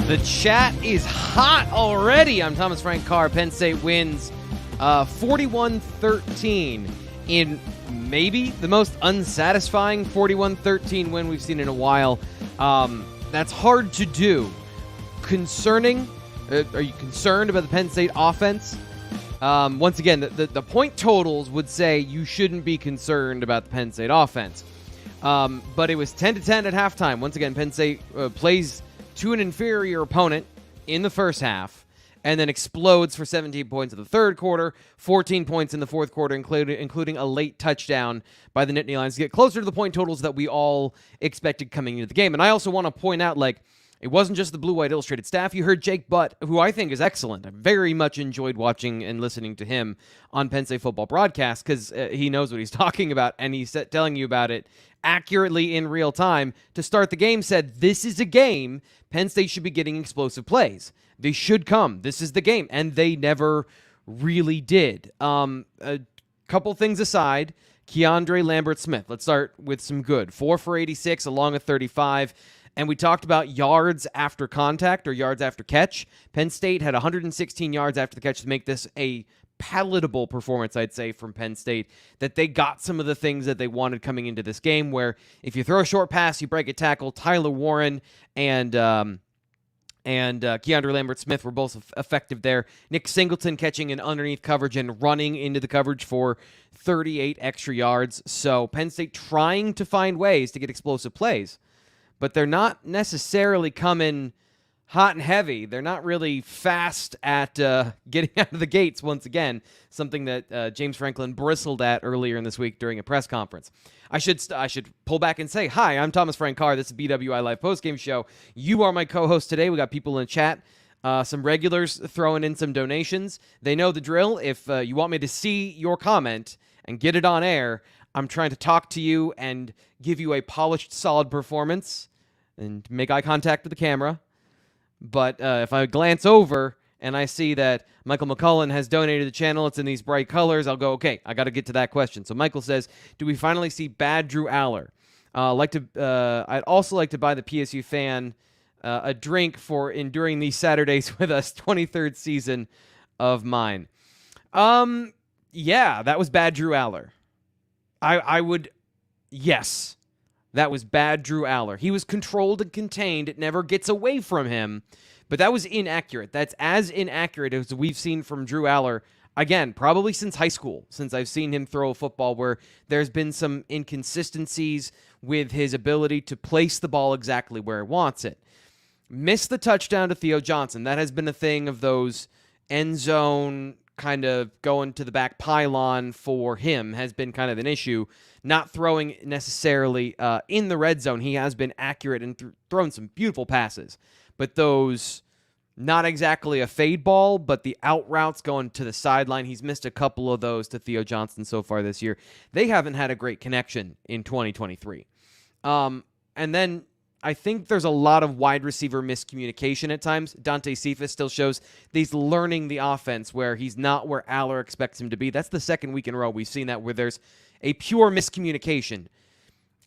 The chat is hot already. I'm Thomas Frank Carr. Penn State wins 41-13 in maybe the most unsatisfying 41-13 win we've seen in a while. That's hard to do. Concerning? Are you concerned about the Penn State offense? Once again, the point totals would say you shouldn't be concerned about the Penn State offense. But it was 10-10 at halftime. Once again, Penn State plays to an inferior opponent in the first half and then explodes for 17 points in the third quarter, 14 points in the fourth quarter, including a late touchdown by the Nittany Lions to get closer to the point totals that we all expected coming into the game. And I also want to point out, it wasn't just the Blue White Illustrated staff. You heard Jake Butt, who I think is excellent. I very much enjoyed watching and listening to him on Penn State football broadcast because he knows what he's talking about, and he's telling you about it accurately in real time. To start the game, said, this is a game Penn State should be getting explosive plays. They should come. This is the game. And they never really did. A couple things aside, Keandre Lambert-Smith. Let's start with some good. 4 for 86 along a 35. And we talked about yards after contact or yards after catch. Penn State had 116 yards after the catch to make this a palatable performance, I'd say, from Penn State, that they got some of the things that they wanted coming into this game, where if you throw a short pass, you break a tackle. Tyler Warren and Keandre Lambert-Smith were both effective there. Nick Singleton catching an underneath coverage and running into the coverage for 38 extra yards. So Penn State trying to find ways to get explosive plays, but they're not necessarily coming hot and heavy. They're not really fast at getting out of the gates, once again, something that James Franklin bristled at earlier in this week during a press conference. I should pull back and say, hi, I'm Thomas Frank Carr. This is BWI Live Postgame Show. You are my co-host today. We got people in the chat, some regulars throwing in some donations. They know the drill. If you want me to see your comment and get it on air, I'm trying to talk to you and give you a polished, solid performance and make eye contact with the camera. But if I glance over and I see that Michael McCullen has donated the channel, it's in these bright colors, I'll go, okay, I got to get to that question. So Michael says, do we finally see bad Drew Aller? I'd also like to buy the PSU fan a drink for enduring these Saturdays with us, 23rd season of mine. Yeah, that was bad Drew Aller. Yes. That was bad Drew Aller. He was controlled and contained. It never gets away from him. But that was inaccurate. That's as inaccurate as we've seen from Drew Aller, again, probably since high school, since I've seen him throw a football, where there's been some inconsistencies with his ability to place the ball exactly where he wants it. Missed the touchdown to Theo Johnson. That has been a thing of those end zone kind of going to the back pylon for him has been kind of an issue. Not throwing necessarily in the red zone. He has been accurate and thrown some beautiful passes. But those, not exactly a fade ball, but the out routes going to the sideline, he's missed a couple of those to Theo Johnson so far this year. They haven't had a great connection in 2023. And then I think there's a lot of wide receiver miscommunication at times. Dante Cephas still shows that he's learning the offense where he's not where Aller expects him to be. That's the second week in a row we've seen that, where there's a pure miscommunication.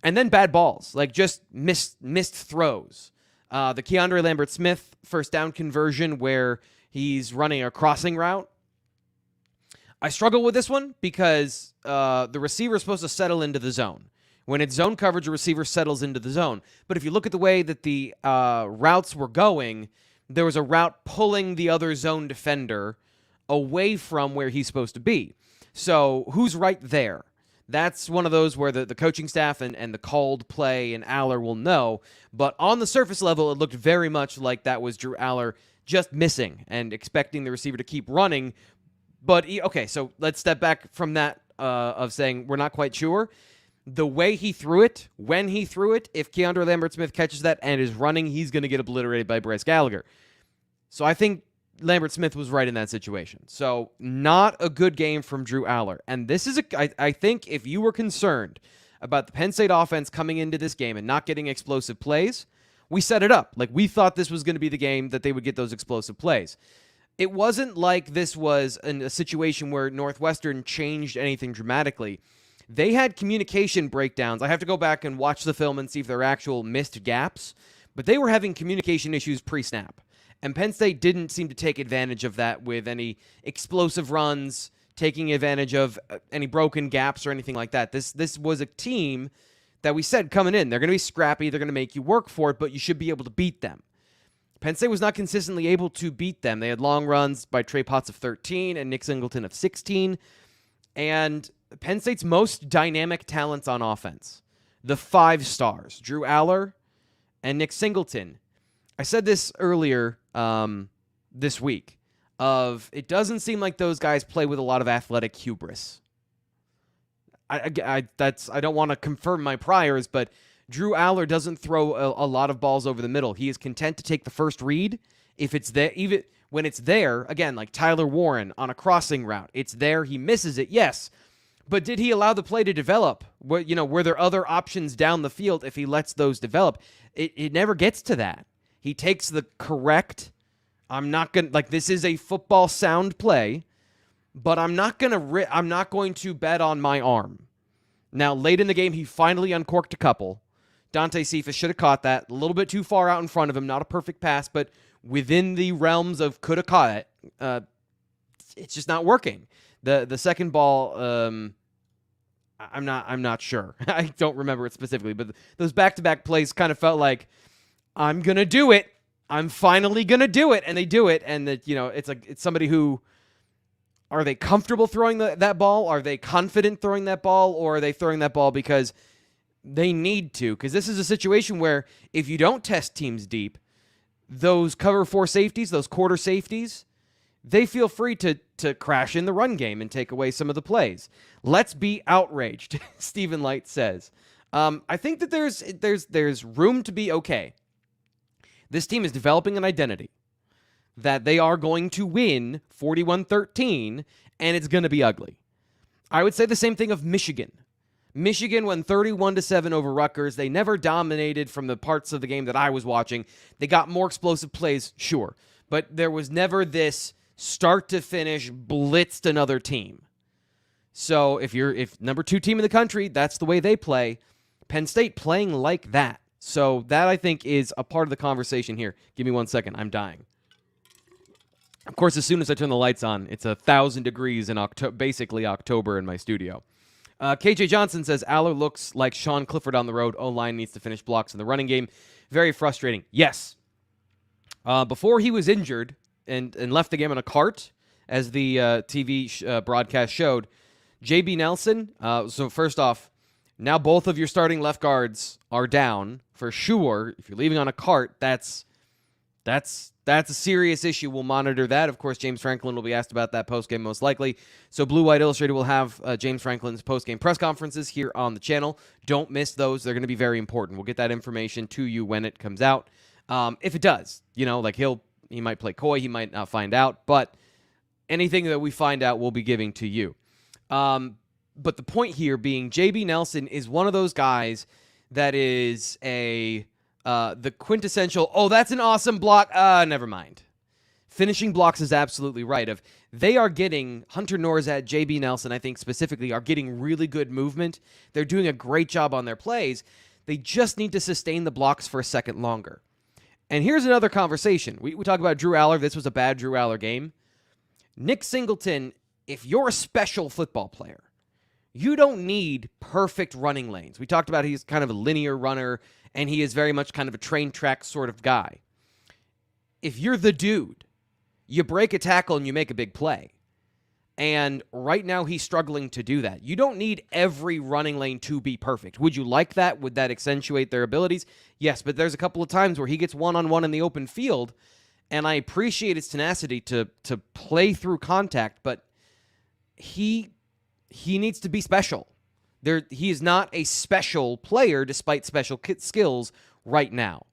And then bad balls, just missed throws. The Keandre Lambert-Smith first down conversion where he's running a crossing route. I struggle with this one because the receiver is supposed to settle into the zone. When it's zone coverage, a receiver settles into the zone. But if you look at the way that the routes were going, there was a route pulling the other zone defender away from where he's supposed to be. So who's right there? That's one of those where the coaching staff and the called play and Aller will know. But on the surface level, it looked very much like that was Drew Aller just missing and expecting the receiver to keep running. But, okay, so let's step back from that of saying we're not quite sure. The way he threw it, when he threw it, if Keandre Lambert-Smith catches that and is running, he's going to get obliterated by Bryce Gallagher. So I think Lambert-Smith was right in that situation. So not a good game from Drew Aller. And this is I think if you were concerned about the Penn State offense coming into this game and not getting explosive plays, we set it up. We thought this was going to be the game that they would get those explosive plays. It wasn't like this was a situation where Northwestern changed anything dramatically. They had communication breakdowns. I have to go back and watch the film and see if there are actual missed gaps, but they were having communication issues pre-snap. And Penn State didn't seem to take advantage of that with any explosive runs, taking advantage of any broken gaps or anything like that. This was a team that we said coming in, they're going to be scrappy, they're going to make you work for it, but you should be able to beat them. Penn State was not consistently able to beat them. They had long runs by Trey Potts of 13 and Nick Singleton of 16. And Penn State's most dynamic talents on offense, the 5 stars, Drew Aller and Nick Singleton. I said this earlier this week, it doesn't seem like those guys play with a lot of athletic hubris. I don't want to confirm my priors, but Drew Aller doesn't throw a lot of balls over the middle. He is content to take the first read if it's there, even when it's there. Again, like Tyler Warren on a crossing route, it's there. He misses it, yes, but did he allow the play to develop? Were there other options down the field if he lets those develop? It never gets to that. He takes the correct. I'm not gonna this is a football sound play, but I'm not going to bet on my arm. Now, late in the game, he finally uncorked a couple. Dante Cephas should have caught that. A little bit too far out in front of him. Not a perfect pass, but within the realms of could have caught it. It's just not working. The second ball, I'm not sure. I don't remember it specifically, but those back-to-back plays kind of felt like, I'm gonna do it. I'm finally gonna do it, and they do it, and it's somebody who. Are they comfortable throwing that ball? Are they confident throwing that ball? Or are they throwing that ball because they need to? Because this is a situation where if you don't test teams deep, those cover 4 safeties, those quarter safeties, they feel free to crash in the run game and take away some of the plays. Let's be outraged, Stephen Light says. I think that there's room to be okay. This team is developing an identity that they are going to win 41-13, and it's going to be ugly. I would say the same thing of Michigan. Michigan won 31-7 over Rutgers. They never dominated from the parts of the game that I was watching. They got more explosive plays, sure, but there was never this start to finish blitzed another team. So if number 2 team in the country, that's the way they play. Penn State playing like that. So that, I think, is a part of the conversation here. Give me 1 second. I'm dying. Of course, as soon as I turn the lights on, it's 1,000 degrees in basically October in my studio. KJ Johnson says, Aller looks like Sean Clifford on the road. O-line needs to finish blocks in the running game. Very frustrating. Yes. Before he was injured and left the game on a cart, as the TV broadcast showed, J.B. Nelson, so first off, now both of your starting left guards are down for sure. If you're leaving on a cart, that's a serious issue. We'll monitor that. Of course, James Franklin will be asked about that postgame most likely. So Blue White Illustrated will have James Franklin's postgame press conferences here on the channel. Don't miss those. They're going to be very important. We'll get that information to you when it comes out. If it does, he might play coy. He might not find out. But anything that we find out, we'll be giving to you. But the point here being J.B. Nelson is one of those guys that is the quintessential, that's an awesome block. Never mind. Finishing blocks is absolutely right. They are getting, Hunter Norzat, J.B. Nelson, I think specifically, are getting really good movement. They're doing a great job on their plays. They just need to sustain the blocks for a second longer. And here's another conversation. We talk about Drew Aller. This was a bad Drew Aller game. Nick Singleton, if you're a special football player, you don't need perfect running lanes. We talked about he's kind of a linear runner, and he is very much kind of a train track sort of guy. If you're the dude, you break a tackle and you make a big play. And right now he's struggling to do that. You don't need every running lane to be perfect. Would you like that? Would that accentuate their abilities? Yes, but there's a couple of times where he gets one-on-one in the open field, and I appreciate his tenacity to play through contact, but he needs to be special. He is not a special player despite special skills right now.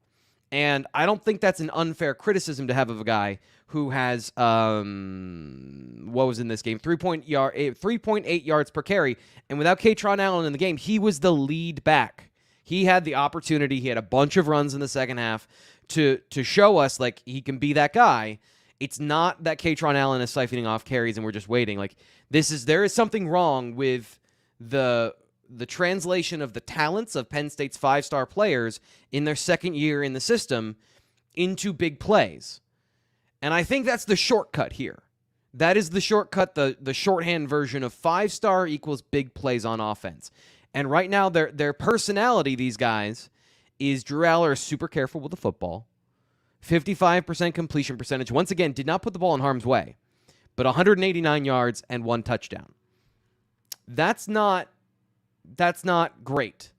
And I don't think that's an unfair criticism to have of a guy who has, what was in this game? 3.8 yards per carry. And without Katron Allen in the game, he was the lead back. He had the opportunity. He had a bunch of runs in the second half to show us like he can be that guy. It's not that Katron Allen is siphoning off carries and we're just waiting. Like there is something wrong with the translation of the talents of Penn State's 5-star players in their second year in the system into big plays. And I think that's the shortcut here. That is the shortcut, the shorthand version of 5-star equals big plays on offense. And right now, their personality, these guys, is Drew Aller is super careful with the football. 55% completion percentage. Once again, did not put the ball in harm's way, but 189 yards and 1 touchdown. That's not great.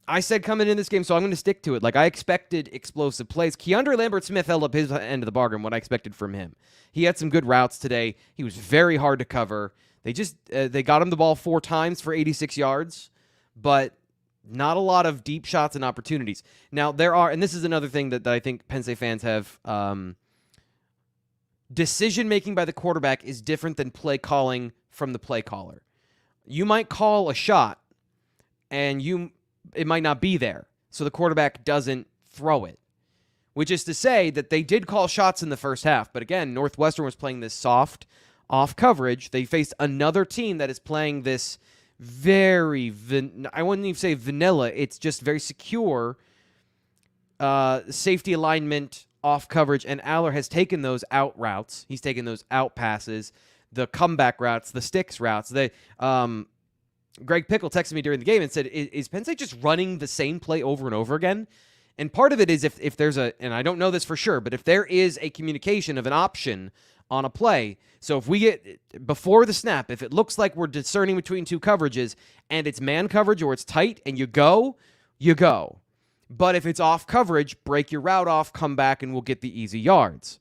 I said coming in this game, so I'm going to stick to it. Like, I expected explosive plays. Keandre Lambert-Smith held up his end of the bargain, what I expected from him. He had some good routes today. He was very hard to cover. They got him the ball 4 times for 86 yards, but not a lot of deep shots and opportunities. Now, there are, and this is another thing that I think Penn State fans have, decision-making by the quarterback is different than play calling from the play caller. You might call a shot, and it might not be there, so the quarterback doesn't throw it, which is to say that they did call shots in the first half. But again, Northwestern was playing this soft off coverage. They faced another team that is playing this very, I wouldn't even say vanilla. It's just very secure safety alignment off coverage, and Aller has taken those out routes. He's taken those out passes, the comeback routes, the sticks routes. Greg Pickle texted me during the game and said, is Penn State just running the same play over and over again? And part of it is if there's and I don't know this for sure, but if there is a communication of an option on a play, so if we get, before the snap, if it looks like we're discerning between 2 coverages and it's man coverage or it's tight and you go. But if it's off coverage, break your route off, come back, and we'll get the easy yards.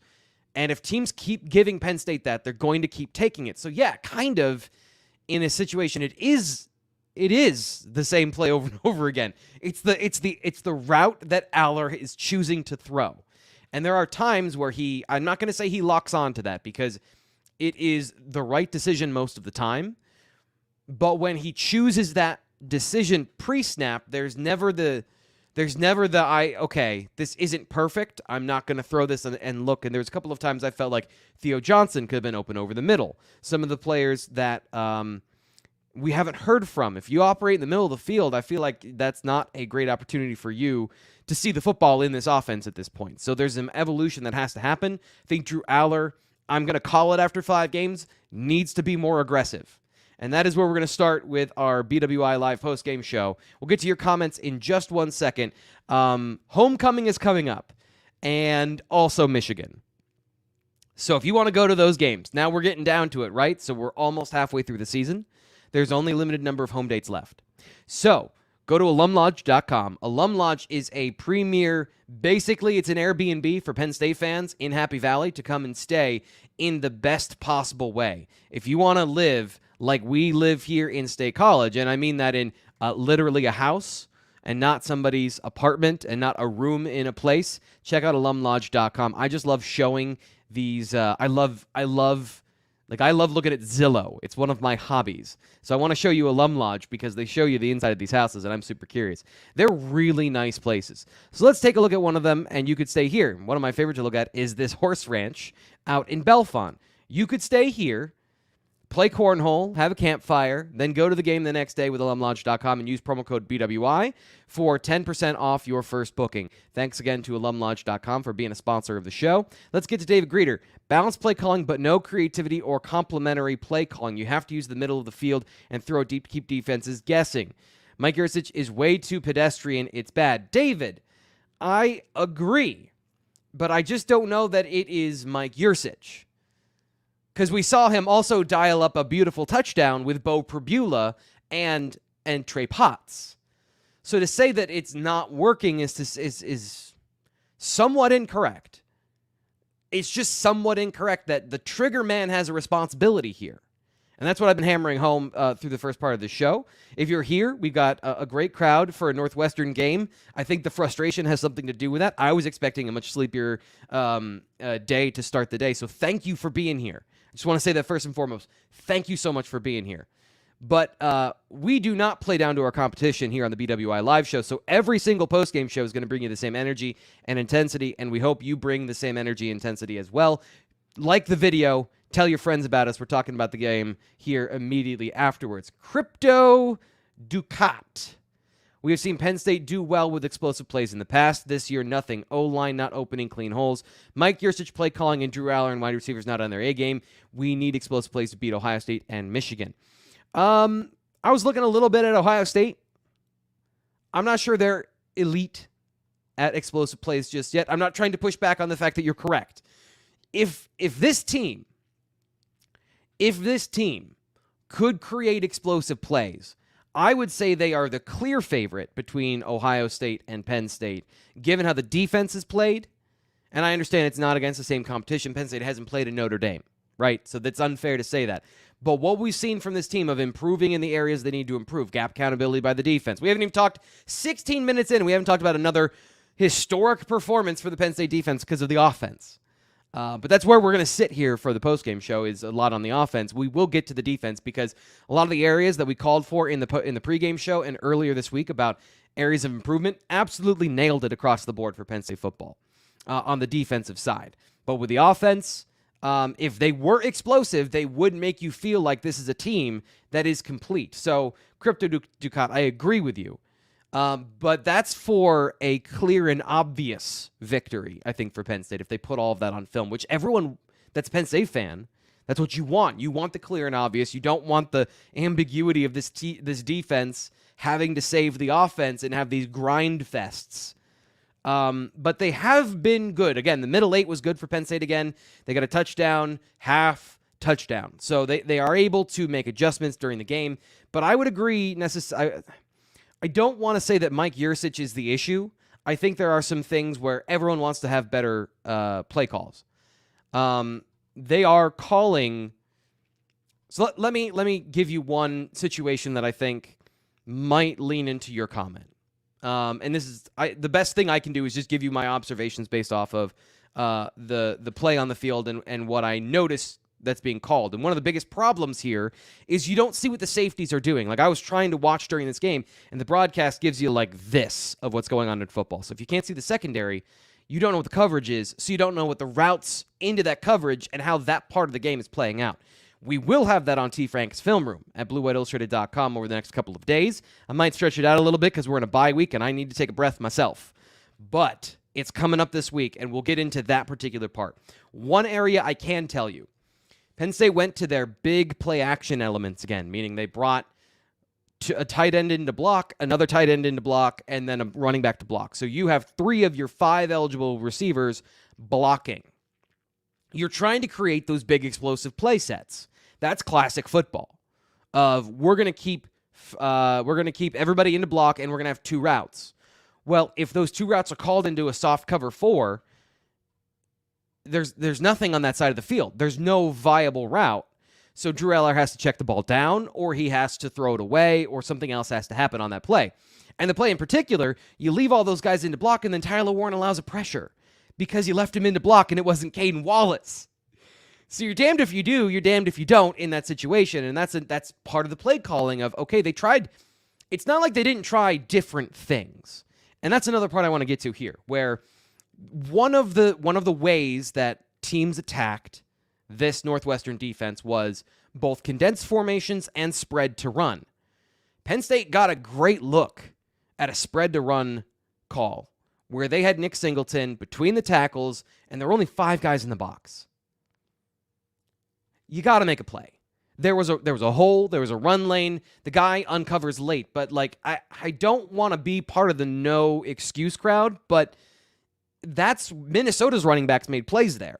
And if teams keep giving Penn State that, they're going to keep taking it. So yeah, kind of in a situation, it is the same play over and over again. It's the route that Aller is choosing to throw. And there are times where I'm not going to say he locks on to that because it is the right decision most of the time. But when he chooses that decision pre-snap, there's never the okay, this isn't perfect, I'm not going to throw this and look. And there's a couple of times I felt like Theo Johnson could have been open over the middle. Some of the players that we haven't heard from. If you operate in the middle of the field, I feel like that's not a great opportunity for you to see the football in this offense at this point. So there's an evolution that has to happen. I think Drew Aller, I'm going to call it after 5 games, needs to be more aggressive. And that is where we're going to start with our BWI Live Postgame Show. We'll get to your comments in just 1 second. Homecoming is coming up, and also Michigan. So if you want to go to those games, now we're getting down to it, right? So we're almost halfway through the season. There's only a limited number of home dates left. So go to alumlodge.com. Alum Lodge is a premier, basically it's an Airbnb for Penn State fans in Happy Valley to come and stay in the best possible way. If you want to live like we live here in State College, and I mean that in literally a house and not somebody's apartment and not a room in a place, check out alumlodge.com. I just love showing these. I love looking at Zillow. It's one of my hobbies. So I want to show you Alum Lodge because they show you the inside of these houses, and I'm super curious. They're really nice places. So let's take a look at one of them, and you could stay here. One of my favorite to look at is this horse ranch out in Bellefonte. You could stay here, play cornhole, have a campfire, then go to the game the next day with alumlodge.com and use promo code BWI for 10% off your first booking. Thanks again to alumlodge.com for being a sponsor of the show. Let's get to David Greeter. Balanced play calling, but no creativity or complementary play calling. You have to use the middle of the field and throw deep to keep defenses guessing. Mike Yurcich is way too pedestrian. It's bad. David, I agree, but I just don't know that it is Mike Yurcich. Because we saw him also dial up a beautiful touchdown with Bo Pribula and Trey Potts. So to say that it's not working is somewhat incorrect. It's just somewhat incorrect that the trigger man has a responsibility here. And that's what I've been hammering home through the first part of the show. If you're here, we've got a great crowd for a Northwestern game. I think the frustration has something to do with that. I was expecting a much sleepier day to start the day. So thank you for being here. I just want to say that first and foremost. Thank you so much for being here. But we do not play down to our competition here on the BWI Live show. So every single postgame show is going to bring you the same energy and intensity, and we hope you bring the same energy and intensity as well. Like the video, tell your friends about us. We're talking about the game here immediately afterwards. Crypto Ducat. We have seen Penn State do well with explosive plays in the past. This year, nothing. O-line not opening clean holes. Mike Yurcich play calling and Drew Aller and wide receivers not on their A game. We need explosive plays to beat Ohio State and Michigan. I was looking a little bit at Ohio State. I'm not sure they're elite at explosive plays just yet. I'm not trying to push back on the fact that you're correct. If this team could create explosive plays, I would say they are the clear favorite between Ohio State and Penn State, given how the defense is played. And I understand it's not against the same competition. Penn State hasn't played in Notre Dame, right? So that's unfair to say that. But what we've seen from this team of improving in the areas they need to improve, gap accountability by the defense. We haven't even talked 16 minutes in, and we haven't talked about another historic performance for the Penn State defense because of the offense. But that's where we're going to sit here for the postgame show, is a lot on the offense. We will get to the defense because a lot of the areas that we called for in the pregame show and earlier this week about areas of improvement absolutely nailed it across the board for Penn State football on the defensive side. But with the offense, if they were explosive, they would make you feel like this is a team that is complete. So, Crypto Ducat, I agree with you. But that's for a clear and obvious victory, I think, for Penn State, if they put all of that on film, which everyone that's a Penn State fan, that's what you want. You want the clear and obvious. You don't want the ambiguity of this defense having to save the offense and have these grind fests. But they have been good. Again, the middle eight was good for Penn State again. They got a touchdown, half touchdown. So they are able to make adjustments during the game. But I would agree I don't want to say that Mike Yurcich is the issue. I think there are some things where everyone wants to have better play calls. They are calling. So let me give you one situation that I think might lean into your comment. And this is the best thing I can do is just give you my observations based off of the play on the field and what I noticed that's being called. And one of the biggest problems here is you don't see what the safeties are doing. Like, I was trying to watch during this game, and the broadcast gives you like this of what's going on in football. So if you can't see the secondary, you don't know what the coverage is, so you don't know what the routes into that coverage and how that part of the game is playing out. We will have that on T. Frank's Film Room at BlueWhiteIllustrated.com over the next couple of days. I might stretch it out a little bit because we're in a bye week and I need to take a breath myself. But it's coming up this week, and we'll get into that particular part. One area I can tell you, Penn State went to their big play action elements again, meaning they brought a tight end into block, another tight end into block, and then a running back to block. So you have 3 of your 5 eligible receivers blocking. You're trying to create those big explosive play sets. That's classic football. We're going to keep everybody into block, and we're going to have 2 routes. Well, if those 2 routes are called into a soft cover 4, there's nothing on that side of the field. There's no viable route. So Drew Aller has to check the ball down, or he has to throw it away, or something else has to happen on that play. And the play in particular, you leave all those guys into block, and then Tyler Warren allows a pressure because you left him into block, and it wasn't Caden Wallace. So you're damned if you do, you're damned if you don't in that situation, and that's part of the play calling of, okay, they tried. It's not like they didn't try different things. And that's another part I want to get to here, where one of the ways that teams attacked this Northwestern defense was both condensed formations and spread to run. Penn State got a great look at a spread to run call where they had Nick Singleton between the tackles and there were only 5 guys in the box. You got to make a play. There was a hole, there was a run lane. The guy uncovers late, but like I don't want to be part of the no excuse crowd, but that's Minnesota's running backs made plays there.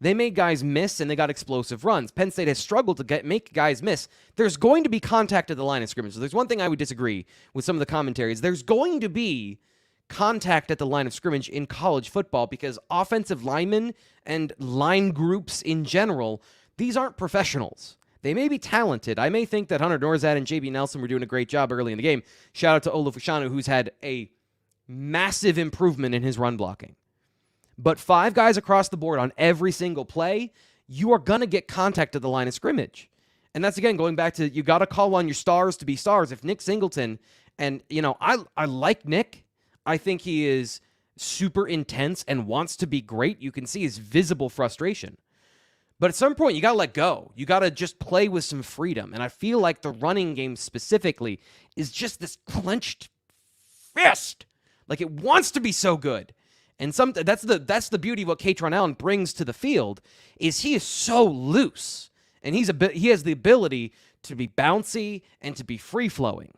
They made guys miss, and they got explosive runs. Penn State has struggled to make guys miss. There's going to be contact at the line of scrimmage. So there's one thing I would disagree with some of the commentaries. There's going to be contact at the line of scrimmage in college football because offensive linemen and line groups in general, these aren't professionals. They may be talented. I may think that Hunter Norzad and J.B. Nelson were doing a great job early in the game. Shout out to Olufashanu, who's had a massive improvement in his run blocking. But 5 guys across the board on every single play, you are going to get contact at the line of scrimmage. And that's, again, going back to you got to call on your stars to be stars. If Nick Singleton, and, I like Nick. I think he is super intense and wants to be great. You can see his visible frustration. But at some point, you got to let go. You got to just play with some freedom. And I feel like the running game specifically is just this clenched fist. Like, it wants to be so good. And that's the beauty of what Katron Allen brings to the field, is he is so loose. And he has the ability to be bouncy and to be free-flowing.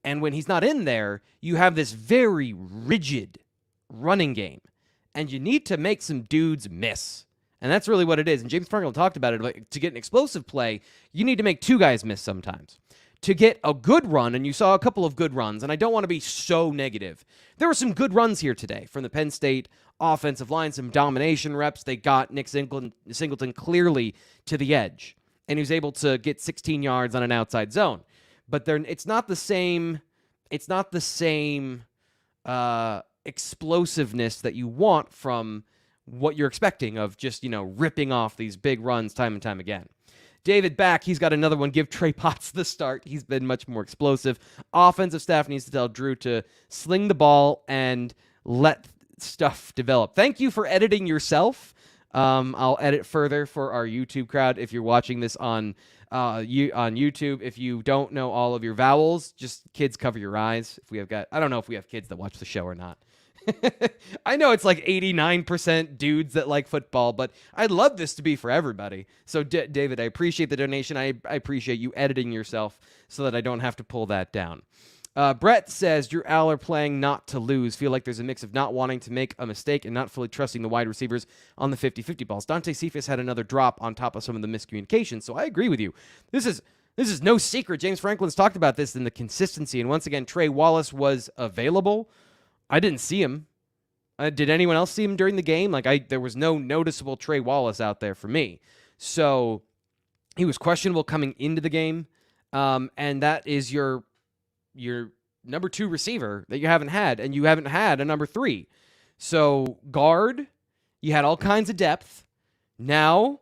And when he's not in there, you have this very rigid running game. And you need to make some dudes miss. And that's really what it is. And James Franklin talked about it. Like, to get an explosive play, you need to make two guys miss sometimes. To get a good run, and you saw a couple of good runs, and I don't want to be so negative. There were some good runs here today from the Penn State offensive line, some domination reps. They got Nick Singleton clearly to the edge, and he was able to get 16 yards on an outside zone. But it's not the same. It's not the same explosiveness that you want from what you're expecting of just, ripping off these big runs time and time again. David back, he's got another one. Give Trey Potts the start. He's been much more explosive. Offensive staff needs to tell Drew to sling the ball and let stuff develop. Thank you for editing yourself. I'll edit further for our YouTube crowd. If you're watching this on YouTube, if you don't know all of your vowels, just kids cover your eyes. I don't know if we have kids that watch the show or not. I know it's like 89% dudes that like football, but I'd love this to be for everybody. So, David, I appreciate the donation. I appreciate you editing yourself so that I don't have to pull that down. Brett says, Drew Aller playing not to lose. Feel like there's a mix of not wanting to make a mistake and not fully trusting the wide receivers on the 50-50 balls. Dante Cephas had another drop on top of some of the miscommunication, so I agree with you. This is no secret. James Franklin's talked about this in the consistency, and once again, Trey Wallace was available. I didn't see him. Did anyone else see him during the game? There was no noticeable Trey Wallace out there for me. So he was questionable coming into the game, and that is your number 2 receiver that you haven't had, and you haven't had a number 3. So guard, you had all kinds of depth. Now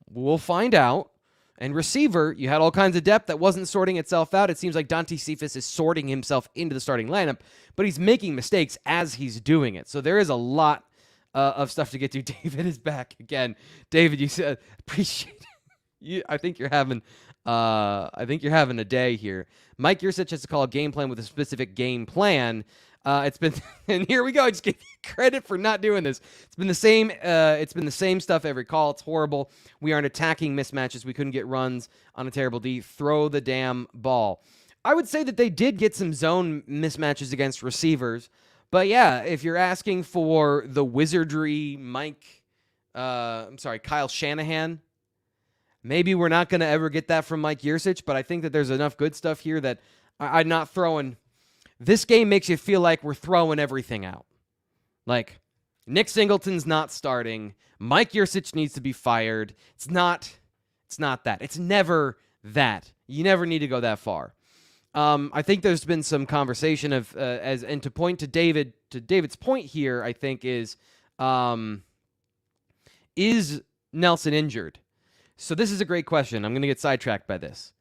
we'll find out. And receiver, you had all kinds of depth that wasn't sorting itself out. It seems like Dante Cephas is sorting himself into the starting lineup, but he's making mistakes as he's doing it. So there is a lot of stuff to get to. David is back again. David, you said appreciate you. I think you're having a day here. Mike Yursich has to call a game plan with a specific game plan. It's been, and here we go. I just give you credit for not doing this. It's been the same. It's been the same stuff every call. It's horrible. We aren't attacking mismatches. We couldn't get runs on a terrible D. Throw the damn ball. I would say that they did get some zone mismatches against receivers, but yeah, if you're asking for the wizardry, Kyle Shanahan, maybe we're not going to ever get that from Mike Yursich, but I think that there's enough good stuff here that I'm not throwing. This game makes you feel like we're throwing everything out. Like, Nick Singleton's not starting. Mike Yursich needs to be fired. It's not that. It's never that. You never need to go that far. I think there's been some conversation of and to point to David's point here, I think is Nelson injured? So this is a great question. I'm going to get sidetracked by this.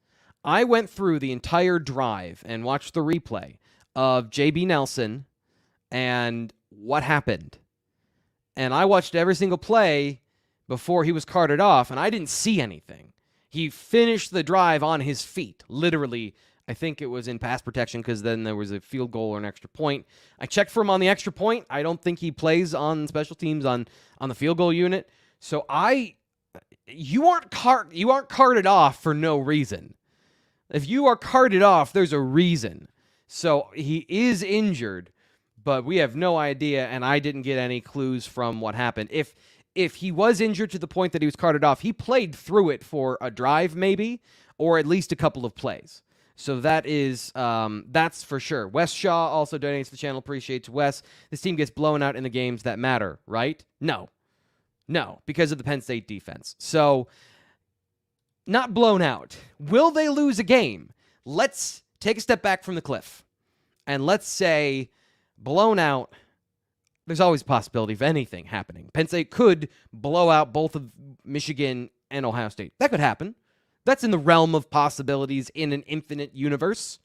I went through the entire drive and watched the replay of JB Nelson and what happened. And I watched every single play before he was carted off, and I didn't see anything. He finished the drive on his feet, literally. I think it was in pass protection because then there was a field goal or an extra point. I checked for him on the extra point. I don't think he plays on special teams on the field goal unit. So you aren't carted off for no reason. If you are carted off, there's a reason. So he is injured, but we have no idea, and I didn't get any clues from what happened. If he was injured to the point that he was carted off, he played through it for a drive maybe, or at least a couple of plays. So that's for sure. Wes Shaw also donates to the channel. Appreciates Wes. This team gets blown out in the games that matter, right? No, because of the Penn State defense. So not blown out. Will they lose a game? Let's take a step back from the cliff, and let's say blown out. There's always a possibility of anything happening. Penn State could blow out both of Michigan and Ohio State. That could happen. That's in the realm of possibilities in an infinite universe.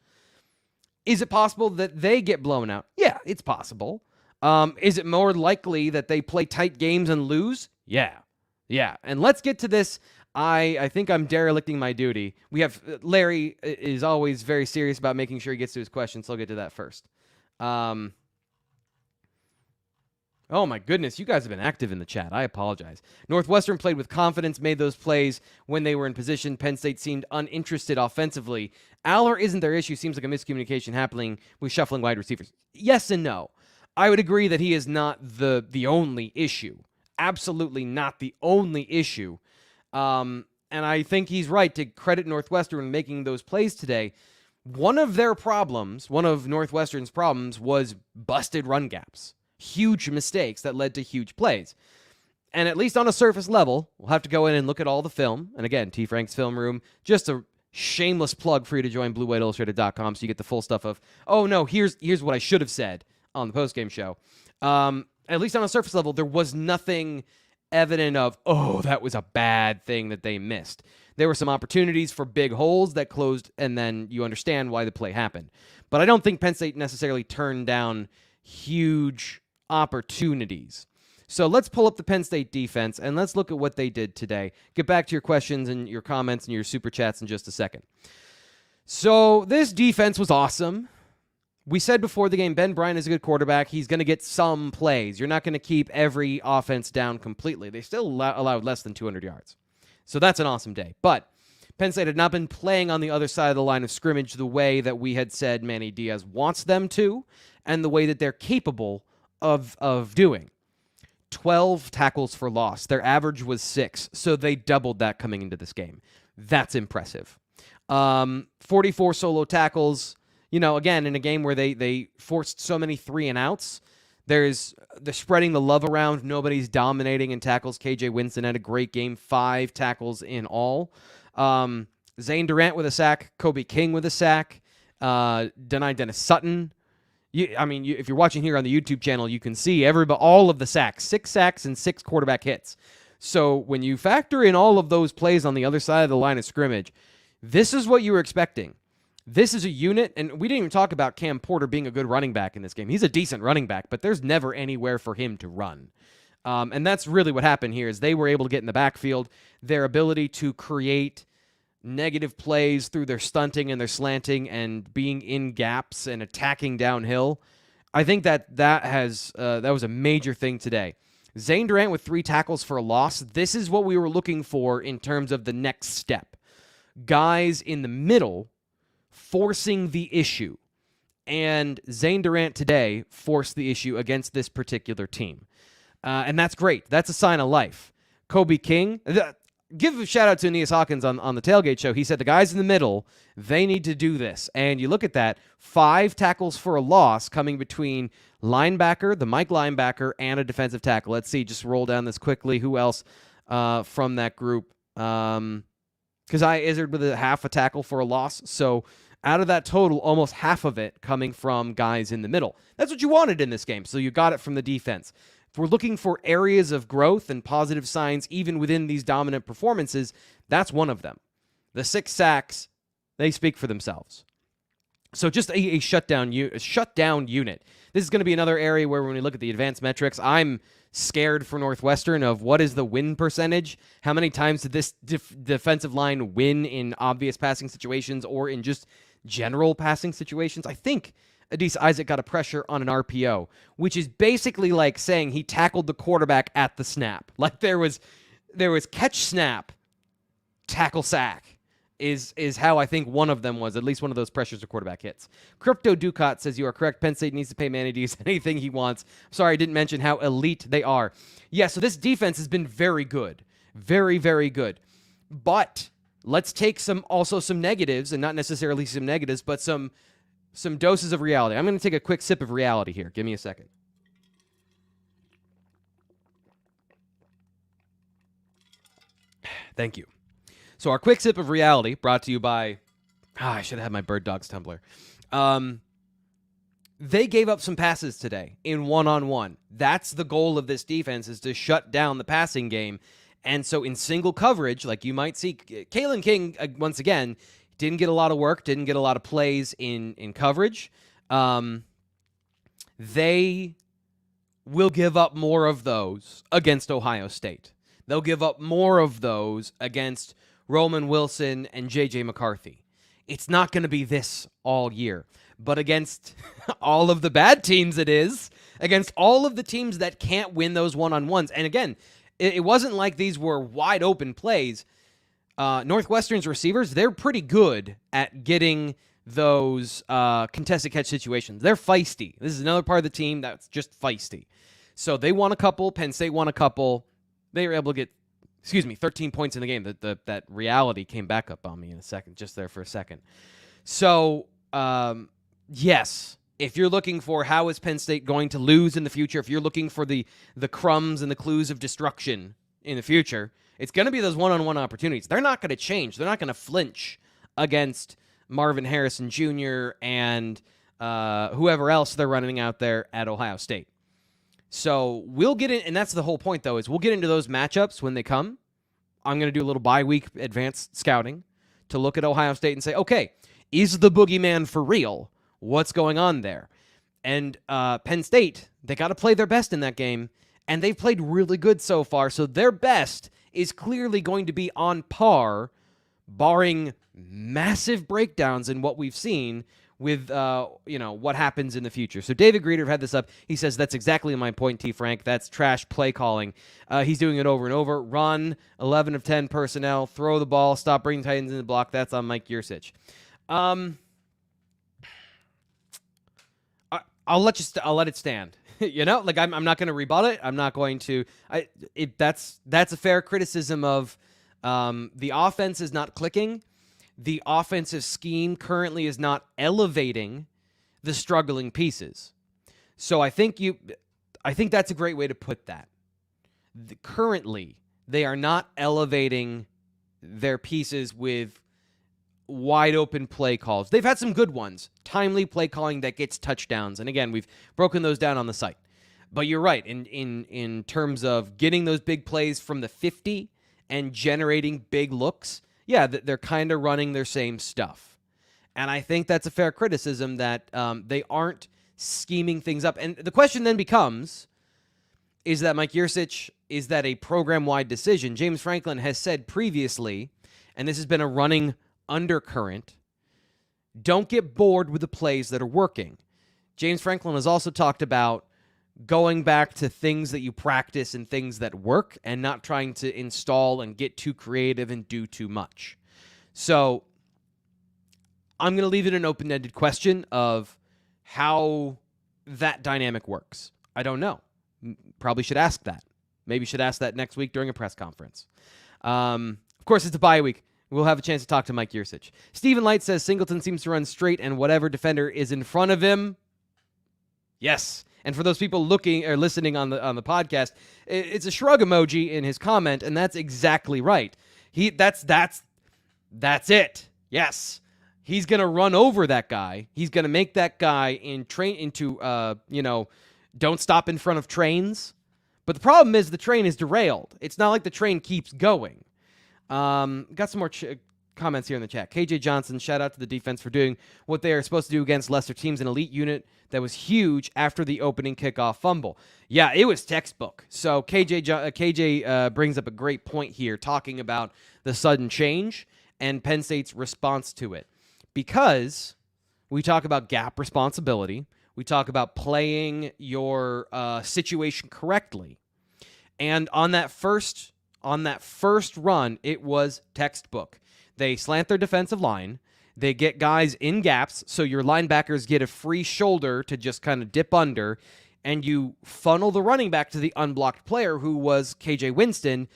Is it possible that they get blown out? Yeah, it's possible. Is it more likely that they play tight games and lose? Yeah. And let's get to this. I think I'm derelicting my duty. We have Larry is always very serious about making sure he gets to his question, so I'll get to that first. Oh my goodness, you guys have been active in the chat. I apologize. Northwestern played with confidence, made those plays when they were in position. Penn State seemed uninterested offensively. Aller isn't their issue. Seems like a miscommunication happening with shuffling wide receivers. Yes and no. I would agree that he is not the only issue. Absolutely not the only issue. And I think he's right to credit Northwestern making those plays today. One of their problems, one of Northwestern's problems, was busted run gaps. Huge mistakes that led to huge plays. And at least on a surface level, we'll have to go in and look at all the film. And again, T. Frank's Film Room, just a shameless plug for you to join BlueWhiteIllustrated.com so you get the full stuff of, oh no, here's what I should have said on the postgame show. At least on a surface level, there was nothing evident of, oh, that was a bad thing that they missed. There were some opportunities for big holes that closed, and then you understand why the play happened. But I don't think Penn State necessarily turned down huge opportunities. So let's pull up the Penn State defense, and let's look at what they did today. Get back to your questions and your comments and your super chats in just a second. So this defense was awesome. We said before the game, Ben Bryant is a good quarterback. He's going to get some plays. You're not going to keep every offense down completely. They still allowed less than 200 yards. So that's an awesome day. But Penn State had not been playing on the other side of the line of scrimmage the way that we had said Manny Diaz wants them to, and the way that they're capable of doing. 12 tackles for loss. Their average was 6, so they doubled that coming into this game. That's impressive. 44 solo tackles. You know, again, in a game where they forced so many 3-and-outs, they're spreading the love around. Nobody's dominating in tackles. KJ Winston had a great game, 5 tackles in all. Zane Durant with a sack, Kobe King with a sack, Dennis Sutton. If you're watching here on the YouTube channel, you can see all of the sacks, 6 sacks and 6 quarterback hits. So when you factor in all of those plays on the other side of the line of scrimmage, this is what you were expecting. This is a unit, and we didn't even talk about Cam Porter being a good running back in this game. He's a decent running back, but there's never anywhere for him to run. And that's really what happened here is they were able to get in the backfield. Their ability to create negative plays through their stunting and their slanting and being in gaps and attacking downhill. I think that was a major thing today. Zane Durant with 3 tackles for a loss. This is what we were looking for in terms of the next step. Guys in the middle forcing the issue. And Zane Durant today forced the issue against this particular team. And that's great. That's a sign of life. Kobe King, give a shout out to Aeneas Hawkins on the Tailgate Show. He said the guys in the middle, they need to do this. And you look at that, 5 tackles for a loss coming between linebacker, the Mike linebacker, and a defensive tackle. Let's see, just roll down this quickly. Who else from that group? Kazai Izzard with a half a tackle for a loss. So out of that total, almost half of it coming from guys in the middle. That's what you wanted in this game, so you got it from the defense. If we're looking for areas of growth and positive signs even within these dominant performances, that's one of them. The 6 sacks, they speak for themselves. So just a shutdown unit. This is going to be another area where when we look at the advanced metrics, I'm scared for Northwestern of what is the win percentage? How many times did this defensive line win in obvious passing situations or in just general passing situations? I think Adisa Isaac got a pressure on an RPO, which is basically like saying he tackled the quarterback at the snap. Like there was catch snap, tackle sack is how I think one of them was. At least one of those pressures or quarterback hits. Crypto Ducat says you are correct. Penn State needs to pay Manny Diaz anything he wants. Sorry, I didn't mention how elite they are. Yeah, so this defense has been very good. Very, very good. But let's take some negatives, and not necessarily some negatives, but some doses of reality. I'm going to take a quick sip of reality here. Give me a second. Thank you. So our quick sip of reality brought to you by... I should have had my Bird Dogs tumbler. They gave up some passes today in one-on-one. That's the goal of this defense, is to shut down the passing game. And so in single coverage, like you might see, Kalen King, once again, didn't get a lot of work, didn't get a lot of plays in coverage. They will give up more of those against Ohio State. They'll give up more of those against Roman Wilson and J.J. McCarthy. It's not going to be this all year. But against all of the bad teams, it is. Against all of the teams that can't win those one-on-ones. And again, it wasn't like these were wide open plays. Northwestern's receivers, they're pretty good at getting those contested catch situations. They're feisty. This is another part of the team that's just feisty. So they won a couple. Penn State won a couple. They were able to get, 13 points in the game. That reality came back up on me in a second, just there for a second. So, yes, if you're looking for how is Penn State going to lose in the future, if you're looking for the crumbs and the clues of destruction in the future, it's going to be those one-on-one opportunities. They're not going to change. They're not going to flinch against Marvin Harrison Jr. and whoever else they're running out there at Ohio State. So we'll get in, and that's the whole point, though, is we'll get into those matchups when they come. I'm going to do a little bye-week advanced scouting to look at Ohio State and say, okay, is the boogeyman for real? What's going on there? And Penn State, they got to play their best in that game, and they've played really good so far, so their best is clearly going to be on par, barring massive breakdowns in what we've seen with what happens in the future. So David Greeter had this up. He says, that's exactly my point, T. Frank. That's trash play calling. He's doing it over and over. Run, 11 of 10 personnel, throw the ball, stop bringing tight ends in the block. That's on Mike Yursich. I'll let it stand. I'm not going to rebut it. I'm not going to. That's a fair criticism of the offense is not clicking. The offensive scheme currently is not elevating the struggling pieces. So I think that's a great way to put that. Currently, they are not elevating their pieces with wide open play calls. They've had some good ones. Timely play calling that gets touchdowns. And again, we've broken those down on the site. But you're right. In terms of getting those big plays from the 50 and generating big looks, yeah, they're kind of running their same stuff. And I think that's a fair criticism that they aren't scheming things up. And the question then becomes, is that Mike Yursich, is that a program-wide decision? James Franklin has said previously, and this has been a running undercurrent, don't get bored with the plays that are working. James Franklin has also talked about going back to things that you practice and things that work and not trying to install and get too creative and do too much. So I'm going to leave it an open-ended question of how that dynamic works. I don't know. Probably should ask that. Maybe should ask that next week during a press conference. Of course, it's a bye week. We'll have a chance to talk to Mike Yursich. Stephen Light says Singleton seems to run straight and whatever defender is in front of him. Yes. And for those people looking or listening on the podcast, it's a shrug emoji in his comment, and that's exactly right. That's it. Yes. He's going to run over that guy. He's going to make that guy don't stop in front of trains. But the problem is the train is derailed. It's not like the train keeps going. Got some more comments here in the chat. KJ Johnson, shout out to the defense for doing what they are supposed to do against lesser teams. An elite unit that was huge after the opening kickoff fumble. Yeah, it was textbook. So KJ brings up a great point here, talking about the sudden change and Penn State's response to it. Because we talk about gap responsibility. We talk about playing your situation correctly. And on that first run, it was textbook. They slant their defensive line. They get guys in gaps, so your linebackers get a free shoulder to just kind of dip under, and you funnel the running back to the unblocked player, who was KJ Winston,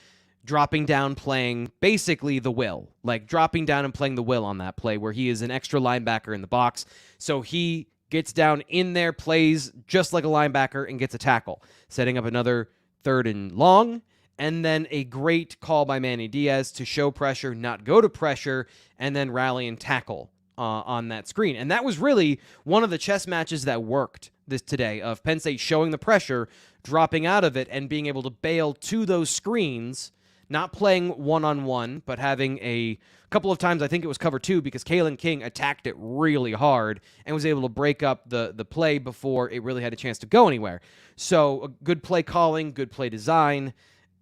dropping down playing basically the will. Like dropping down and playing the will on that play where he is an extra linebacker in the box. So he gets down in there, plays just like a linebacker, and gets a tackle, setting up another 3rd and long. And then a great call by Manny Diaz to show pressure, not go to pressure, and then rally and tackle on that screen. And that was really one of the chess matches that worked today, of Penn State showing the pressure, dropping out of it, and being able to bail to those screens, not playing one-on-one, but having a couple of times, I think it was cover 2, because Kalen King attacked it really hard and was able to break up the play before it really had a chance to go anywhere. So a good play calling, good play design.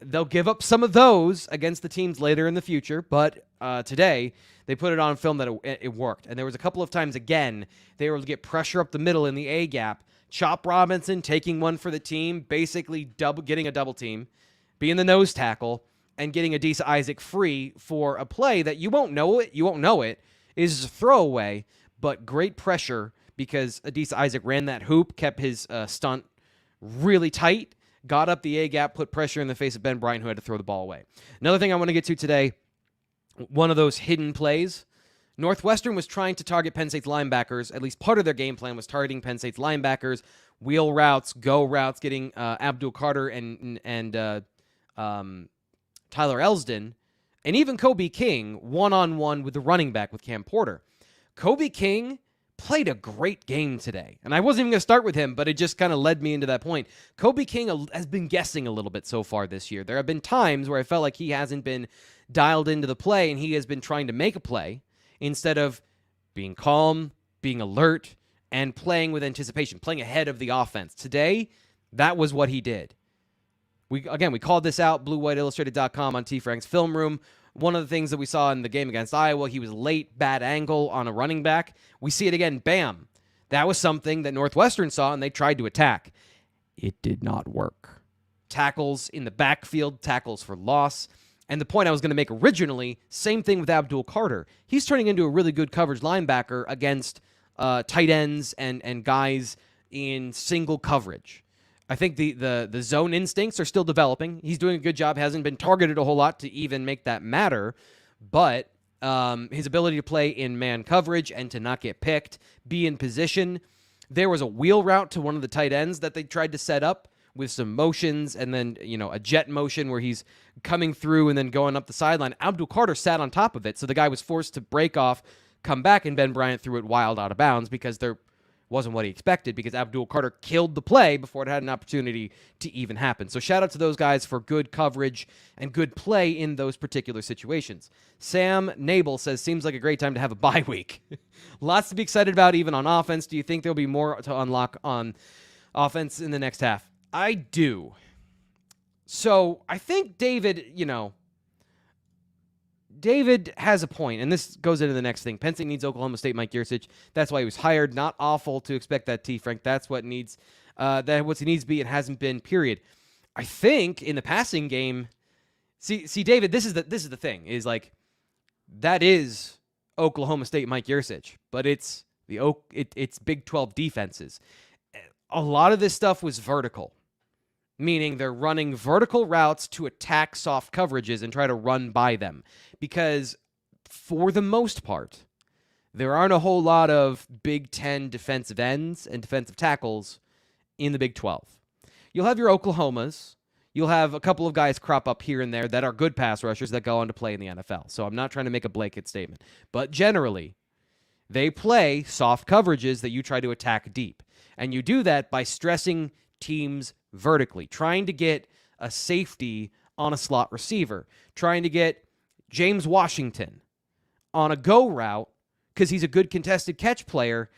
They'll give up some of those against the teams later in the future, but today They put it on film that it worked. And there was a couple of times, again, they were able to get pressure up the middle in the A gap. Chop Robinson taking one for the team, basically getting a double team, being the nose tackle, and getting Adisa Isaac free for a play that you won't know it, is a throwaway, but great pressure because Adisa Isaac ran that hoop, kept his stunt really tight, got up the A-gap, put pressure in the face of Ben Bryant, who had to throw the ball away. Another thing I want to get to today, one of those hidden plays, Northwestern was trying to target Penn State's linebackers. At least part of their game plan was targeting Penn State's linebackers, wheel routes, go routes, getting Abdul Carter and Tyler Elsdon, and even Kobe King one-on-one with the running back with Cam Porter. Kobe King played a great game today. And I wasn't even going to start with him, but it just kind of led me into that point. Kobe King has been guessing a little bit so far this year. There have been times where I felt like he hasn't been dialed into the play, and he has been trying to make a play instead of being calm, being alert, and playing with anticipation, playing ahead of the offense. Today, that was what he did. We called this out, BlueWhiteIllustrated.com on T-Frank's Film Room. One of the things that we saw in the game against Iowa, he was late, bad angle on a running back. We see it again, bam. That was something that Northwestern saw, and they tried to attack. It did not work. Tackles in the backfield, tackles for loss. And the point I was going to make originally, same thing with Abdul Carter. He's turning into a really good coverage linebacker against tight ends and guys in single coverage. I think the zone instincts are still developing. He's doing a good job. Hasn't been targeted a whole lot to even make that matter. But his ability to play in man coverage and to not get picked, be in position. There was a wheel route to one of the tight ends that they tried to set up with some motions and then, a jet motion where he's coming through and then going up the sideline. Abdul Carter sat on top of it, so the guy was forced to break off, come back, and Ben Bryant threw it wild out of bounds because there wasn't what he expected, because Abdul Carter killed the play before it had an opportunity to even happen. So shout out to those guys for good coverage and good play in those particular situations. Sam Nabel says, seems like a great time to have a bye week. Lots to be excited about even on offense. Do you think there'll be more to unlock on offense in the next half? I do. So I think David has a point, and this goes into the next thing. Penn State needs Oklahoma State Mike Yurcich. That's why he was hired. Not awful to expect that, T. Frank. That's what needs. That what he needs to be. It hasn't been. Period. I think in the passing game. See, David. This is the thing. Is like that is Oklahoma State Mike Yurcich, but it's Big 12 defenses. A lot of this stuff was vertical. Meaning they're running vertical routes to attack soft coverages and try to run by them. Because for the most part, there aren't a whole lot of Big 10 defensive ends and defensive tackles in the Big 12. You'll have your Oklahomas. You'll have a couple of guys crop up here and there that are good pass rushers that go on to play in the NFL. So I'm not trying to make a blanket statement. But generally, they play soft coverages that you try to attack deep. And you do that by stressing teams vertically, trying to get a safety on a slot receiver, trying to get James Washington on a go route because he's a good contested catch player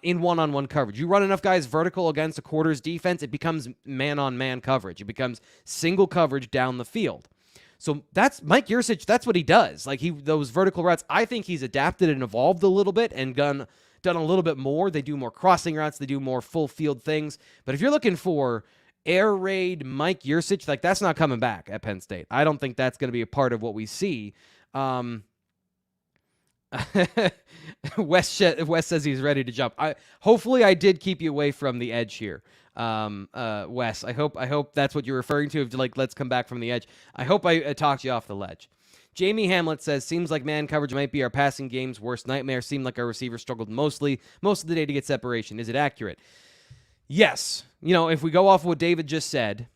in one-on-one coverage. You run enough guys vertical against a quarter's defense, it becomes man-on-man coverage. It becomes single coverage down the field. So that's Mike Yurcich. That's what he does. Like those vertical routes, I think he's adapted and evolved a little bit and done a little bit more. They do more crossing routes. They do more full field things. But if you're looking for air raid Mike Yurcich, like that's not coming back at Penn State. I don't think that's going to be a part of what we see. Wes says he's ready to jump. Hopefully I did keep you away from the edge here. Wes, I hope that's what you're referring to. Like, let's come back from the edge. I hope I talked you off the ledge. Jamie Hamlet says, seems like man coverage might be our passing game's worst nightmare. Seemed like our receivers struggled most of the day to get separation. Is it accurate? Yes. If we go off of what David just said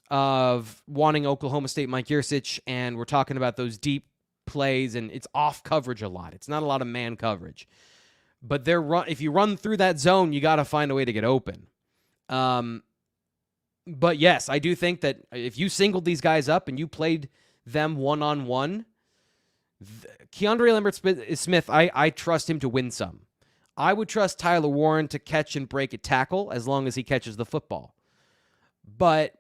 of wanting Oklahoma State Mike Yurcich, and we're talking about those deep plays, and it's off coverage a lot. It's not a lot of man coverage. But if you run through that zone, you got to find a way to get open. But yes, I do think that if you singled these guys up and you played them one-on-one, Keandre Lambert-Smith, I trust him to win some. I would trust Tyler Warren to catch and break a tackle as long as he catches the football. But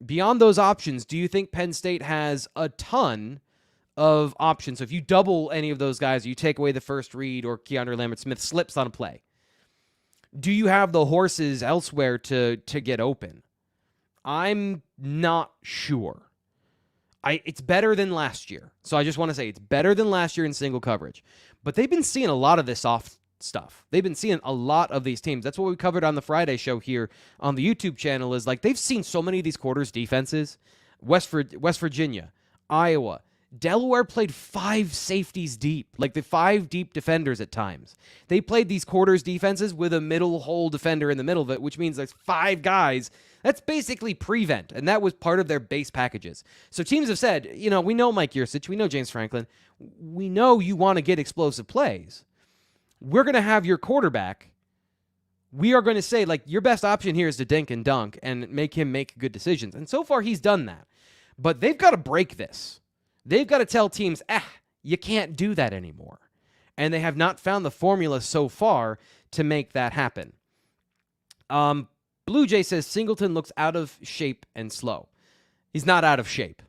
beyond those options, do you think Penn State has a ton of options. So if you double any of those guys, you take away the first read or Keandre Lambert-Smith slips on a play, do you have the horses elsewhere to get open? I'm not sure. It's better than last year. So I just want to say it's better than last year in single coverage. But they've been seeing a lot of this off stuff. They've been seeing a lot of these teams. That's what we covered on the Friday show here on the YouTube channel, is like they've seen so many of these quarters defenses. West Virginia, Iowa, Delaware played 5 safeties deep, like the 5 deep defenders at times. They played these quarters defenses with a middle hole defender in the middle of it, which means there's 5 guys. That's basically prevent, and that was part of their base packages. So teams have said, we know Mike Yurcich, we know James Franklin, we know you want to get explosive plays. We're going to have your quarterback. We are going to say, like, your best option here is to dink and dunk and make him make good decisions. And so far, he's done that. But they've got to break this. They've got to tell teams, you can't do that anymore. And they have not found the formula so far to make that happen. Blue Jay says Singleton looks out of shape and slow. He's not out of shape.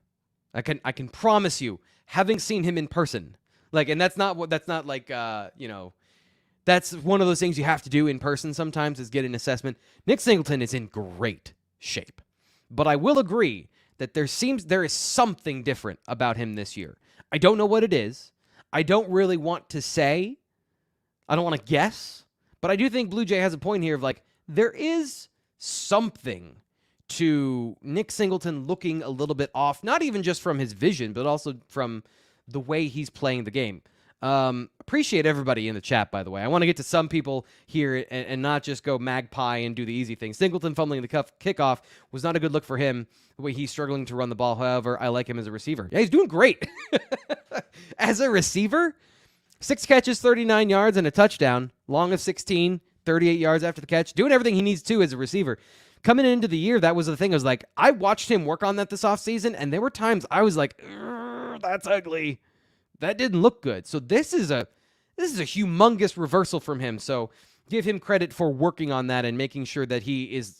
I can promise you, having seen him in person, and that's not that's one of those things you have to do in person sometimes, is get an assessment. Nick Singleton is in great shape. But I will agree that there is something different about him this year. I don't know what it is. I don't really want to say. I don't want to guess. But I do think Blue Jay has a point here of there is something to Nick Singleton looking a little bit off, not even just from his vision, but also from the way he's playing the game. Appreciate everybody in the chat, by the way. I want to get to some people here and not just go magpie and do the easy thing. Singleton fumbling the kickoff was not a good look for him, the way he's struggling to run the ball. However, I like him as a receiver. Yeah, he's doing great. As a receiver, 6 catches, 39 yards, and a touchdown. Long of 16, 38 yards after the catch. Doing everything he needs to as a receiver. Coming into the year, that was the thing. I was I watched him work on that this offseason, and there were times I was like, that's ugly. That didn't look good. So this is a humongous reversal from him. So give him credit for working on that and making sure that he is,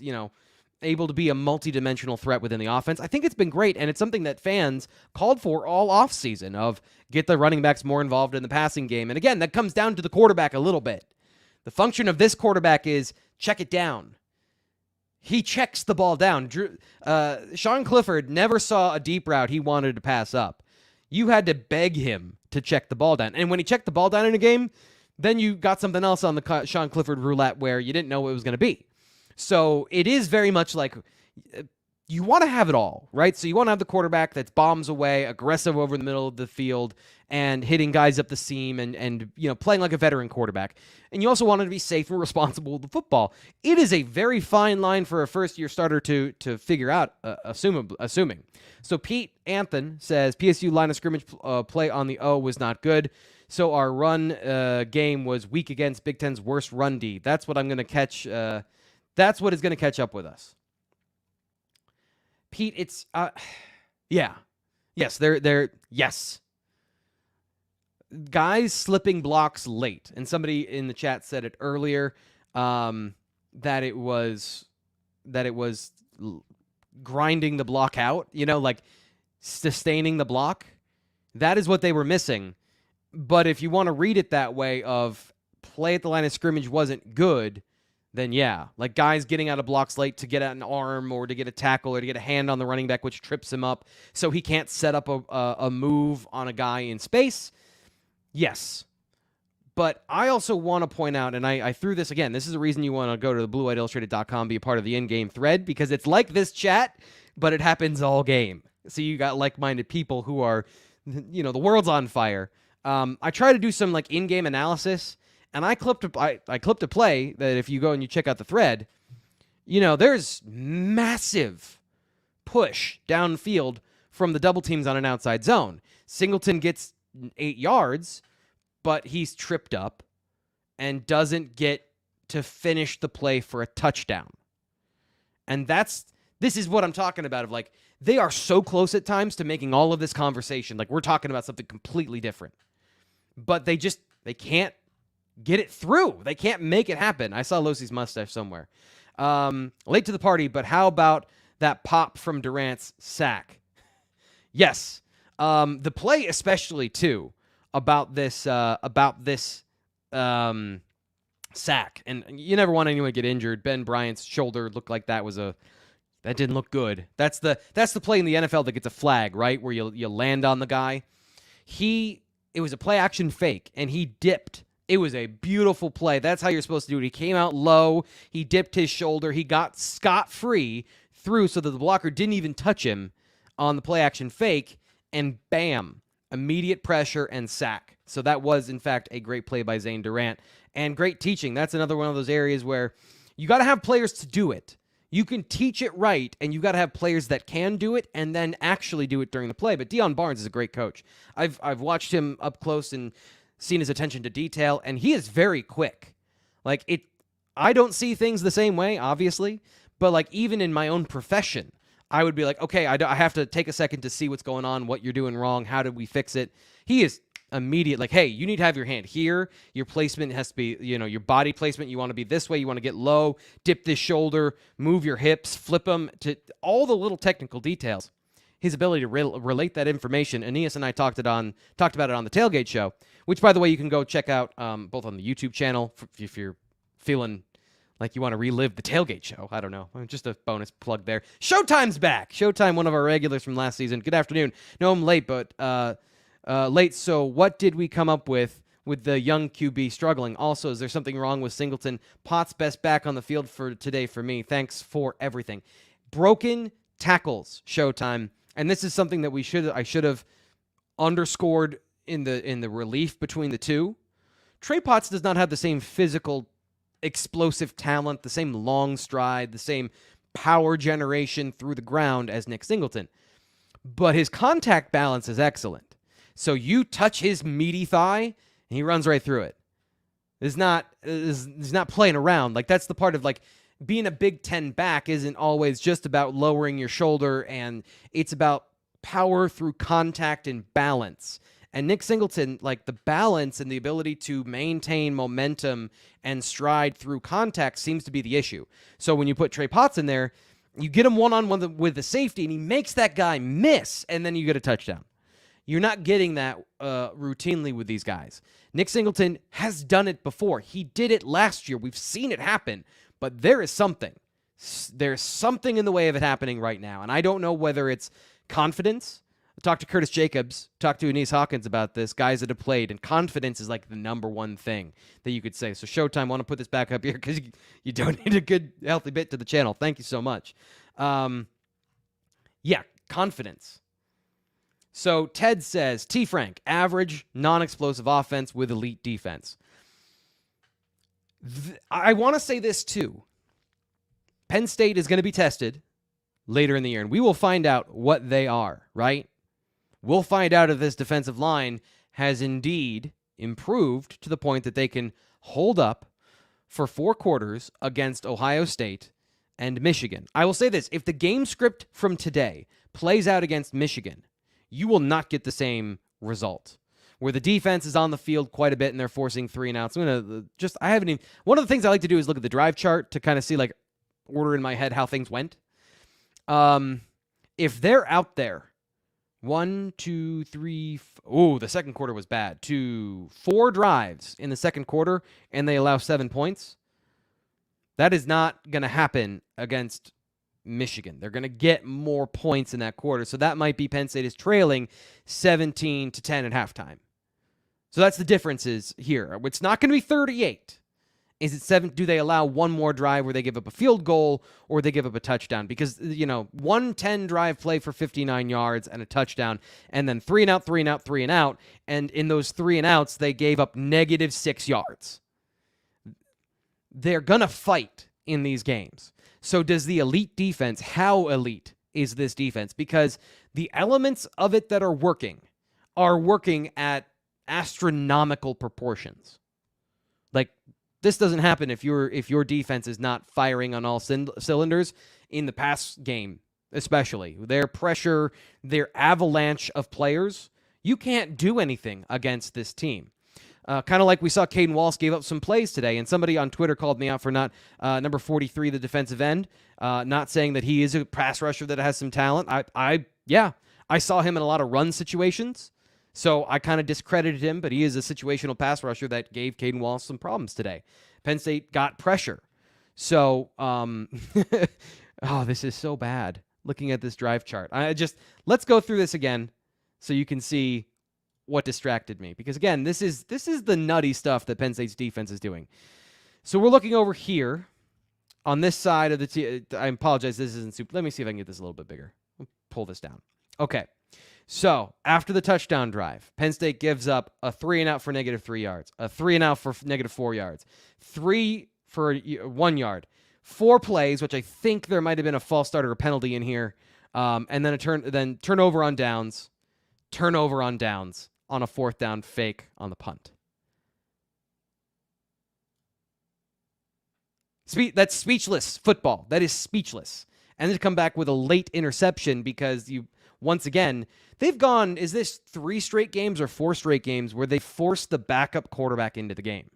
able to be a multi-dimensional threat within the offense. I think it's been great, and it's something that fans called for all offseason, of get the running backs more involved in the passing game. And again, that comes down to the quarterback a little bit. The function of this quarterback is check it down. He checks the ball down. Sean Clifford never saw a deep route he wanted to pass up. You had to beg him to check the ball down. And when he checked the ball down in a game, then you got something else on the Sean Clifford roulette where you didn't know what it was going to be. So it is very much you want to have it all, right? So you want to have the quarterback that's bombs away, aggressive over the middle of the field, and hitting guys up the seam and playing like a veteran quarterback. And you also want him to be safe and responsible with the football. It is a very fine line for a first-year starter to figure out, assuming. So Pete Anthon says, PSU line of scrimmage play on the O was not good. So our run game was weak against Big Ten's worst run D. That's what I'm going to catch. That's what is going to catch up with us. Pete, it's, yeah. Yes, yes. Guys slipping blocks late. And somebody in the chat said it earlier, that it was grinding the block out, sustaining the block. That is what they were missing. But if you want to read it that way of play at the line of scrimmage wasn't good, then yeah, guys getting out of blocks late to get at an arm or to get a tackle or to get a hand on the running back, which trips him up so he can't set up a move on a guy in space. Yes. But I also want to point out, and I threw this again, this is the reason you want to go to the BlueWhiteIllustrated.com, be a part of the in-game thread, because it's like this chat, but it happens all game. So you got like-minded people who are, the world's on fire. I try to do some in-game analysis, and I clipped a play that if you go and you check out the thread, there's massive push downfield from the double teams on an outside zone. Singleton gets 8 yards, but he's tripped up and doesn't get to finish the play for a touchdown. And this is what I'm talking about of they are so close at times to making all of this conversation. We're talking about something completely different. But they can't get it through. They can't make it happen. I saw Losi's mustache somewhere. Late to the party, but how about that pop from Durant's sack? Yes. The play especially, too, about this sack. And you never want anyone to get injured. Ben Bryant's shoulder looked like that didn't look good. That's the play in the NFL that gets a flag, right? Where you land on the guy. It was a play action fake, and he dipped. It was a beautiful play. That's how you're supposed to do it. He came out low. He dipped his shoulder. He got scot-free through so that the blocker didn't even touch him on the play action fake, and bam, immediate pressure and sack. So that was, in fact, a great play by Zane Durant, and great teaching. That's another one of those areas where you got to have players to do it. You can teach it right, and you got to have players that can do it and then actually do it during the play. But Deion Barnes is a great coach. I've watched him up close and seen his attention to detail, and he is very quick. I don't see things the same way, obviously, but even in my own profession, I would be like, okay, I have to take a second to see what's going on, what you're doing wrong, how did we fix it? He is immediate, hey, you need to have your hand here. Your placement has to be, your body placement. You want to be this way. You want to get low, dip this shoulder, move your hips, flip them, to all the little technical details. His ability to relate that information. Aeneas and I talked about it on the Tailgate Show, which, by the way, you can go check out both on the YouTube channel if you're feeling like you want to relive the Tailgate Show. I don't know. Just a bonus plug there. Showtime's back. Showtime, one of our regulars from last season. Good afternoon. No, I'm late, but late. So what did we come up with the young QB struggling? Also, is there something wrong with Singleton? Potts best back on the field for today for me. Thanks for everything. Broken tackles, Showtime. And this is something that I should have underscored in the relief between the two. Trey Potts does not have the same physical explosive talent, the same long stride, the same power generation through the ground as Nick Singleton. But his contact balance is excellent. So you touch his meaty thigh, and he runs right through it. He's not playing around. That's the part of being a Big Ten back isn't always just about lowering your shoulder, and it's about power through contact and balance. And Nick Singleton, the balance and the ability to maintain momentum and stride through contact seems to be the issue. So when you put Trey Potts in there, you get him one-on-one with the safety, and he makes that guy miss, and then you get a touchdown. You're not getting that routinely with these guys. Nick Singleton has done it before. He did it last year. We've seen it happen. But there is something. There's something in the way of it happening right now. And I don't know whether it's confidence. I talked to Curtis Jacobs, talked to Aeneas Hawkins about this, guys that have played, and confidence is the number one thing that you could say. So Showtime, want to put this back up here because you donated a good, healthy bit to the channel. Thank you so much. Confidence. So Ted says, T. Frank, average, non-explosive offense with elite defense. I want to say this too. Penn State is going to be tested later in the year, and we will find out what they are, right? We'll find out if this defensive line has indeed improved to the point that they can hold up for 4 quarters against Ohio State and Michigan. I will say this. If the game script from today plays out against Michigan, you will not get the same result. Where the defense is on the field quite a bit and they're forcing 3 and outs. One of the things I like to do is look at the drive chart to kind of see order in my head how things went. If they're out there, 1, 2, 3, the second quarter was bad. 4 drives in the second quarter and they allow 7 points. That is not going to happen against Michigan. They're going to get more points in that quarter. So that might be Penn State is trailing 17-10 at halftime. So that's the differences here. It's not going to be 38. Is it 7? Do they allow one more drive where they give up a field goal or they give up a touchdown? Because, 1-10 drive play for 59 yards and a touchdown, and then 3 and out, 3 and out, 3 and out. And in those 3 and outs, they gave up -6 yards. They're going to fight in these games. So does the elite defense, how elite is this defense? Because the elements of it that are working at astronomical proportions. This doesn't happen if your defense is not firing on all cylinders in the pass game, especially. Their pressure, their avalanche of players, you can't do anything against this team. Kind of like we saw Caden Wallace gave up some plays today, and somebody on Twitter called me out for not number 43, the defensive end, not saying that he is a pass rusher that has some talent. I saw him in a lot of run situations, so I kind of discredited him, but he is a situational pass rusher that gave Caden Wallace some problems today. Penn State got pressure. So, oh, this is so bad looking at this drive chart. Let's go through this again so you can see what distracted me. Because again, this is the nutty stuff that Penn State's defense is doing. So we're looking over here on this side of the I apologize, this isn't super. Let me see if I can get this a little bit bigger. I'll pull this down. Okay. So after the touchdown drive, Penn State gives up a 3-and-out for -3 yards, a 3-and-out for -4 yards, 3 for 1 yard, 4 plays, which I think there might have been a false start or a penalty in here, and then turnover on downs on a 4th down fake on the punt. That's speechless football. That is speechless. And then to come back with a late interception because once again, they've gone, is this 3 straight games or 4 straight games where they forced the backup quarterback into the game?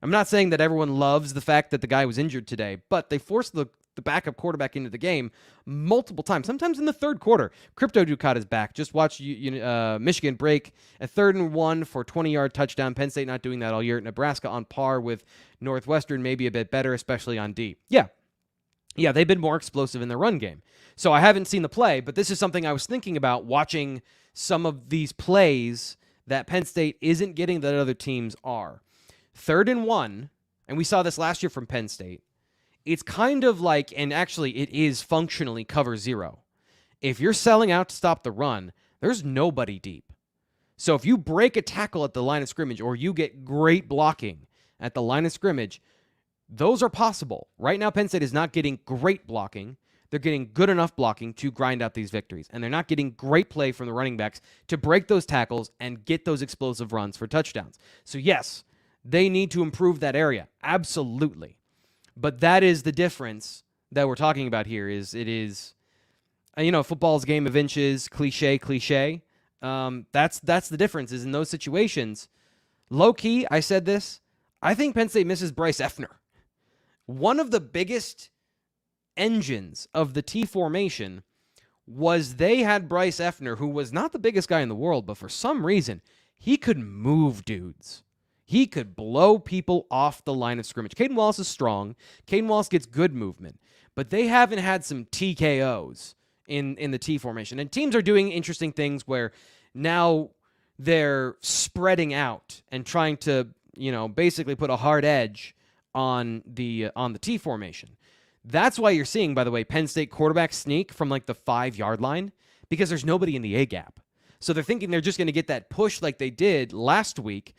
I'm not saying that everyone loves the fact that the guy was injured today, but they forced the backup quarterback into the game multiple times, sometimes in the 3rd quarter. Crypto Ducat is back. Just watch Michigan break a 3rd and 1 for 20-yard touchdown. Penn State not doing that all year. Nebraska on par with Northwestern, maybe a bit better, especially on D. Yeah, they've been more explosive in their run game. So I haven't seen the play, but this is something I was thinking about watching some of these plays that Penn State isn't getting that other teams are. 3rd and 1, and we saw this last year from Penn State. It's kind of like, and actually it is functionally cover 0. If you're selling out to stop the run, there's nobody deep. So if you break a tackle at the line of scrimmage or you get great blocking at the line of scrimmage, those are possible. Right now, Penn State is not getting great blocking. They're getting good enough blocking to grind out these victories. And they're not getting great play from the running backs to break those tackles and get those explosive runs for touchdowns. So yes, they need to improve that area. Absolutely. But that is the difference that we're talking about here. Football's game of inches, cliche. That's the difference is in those situations. Low key, I said this, I think Penn State misses Bryce Effner. One of the biggest engines of the T formation was they had Bryce Effner, who was not the biggest guy in the world, but for some reason, he could move dudes. He could blow people off the line of scrimmage. Caden Wallace is strong. Caden Wallace gets good movement. But they haven't had some TKOs in the T formation. And teams are doing interesting things where now they're spreading out and trying to, basically put a hard edge on the T formation. That's why you're seeing, by the way, Penn State quarterback sneak from like the 5-yard line because there's nobody in the A gap. So they're thinking they're just going to get that push like they did last week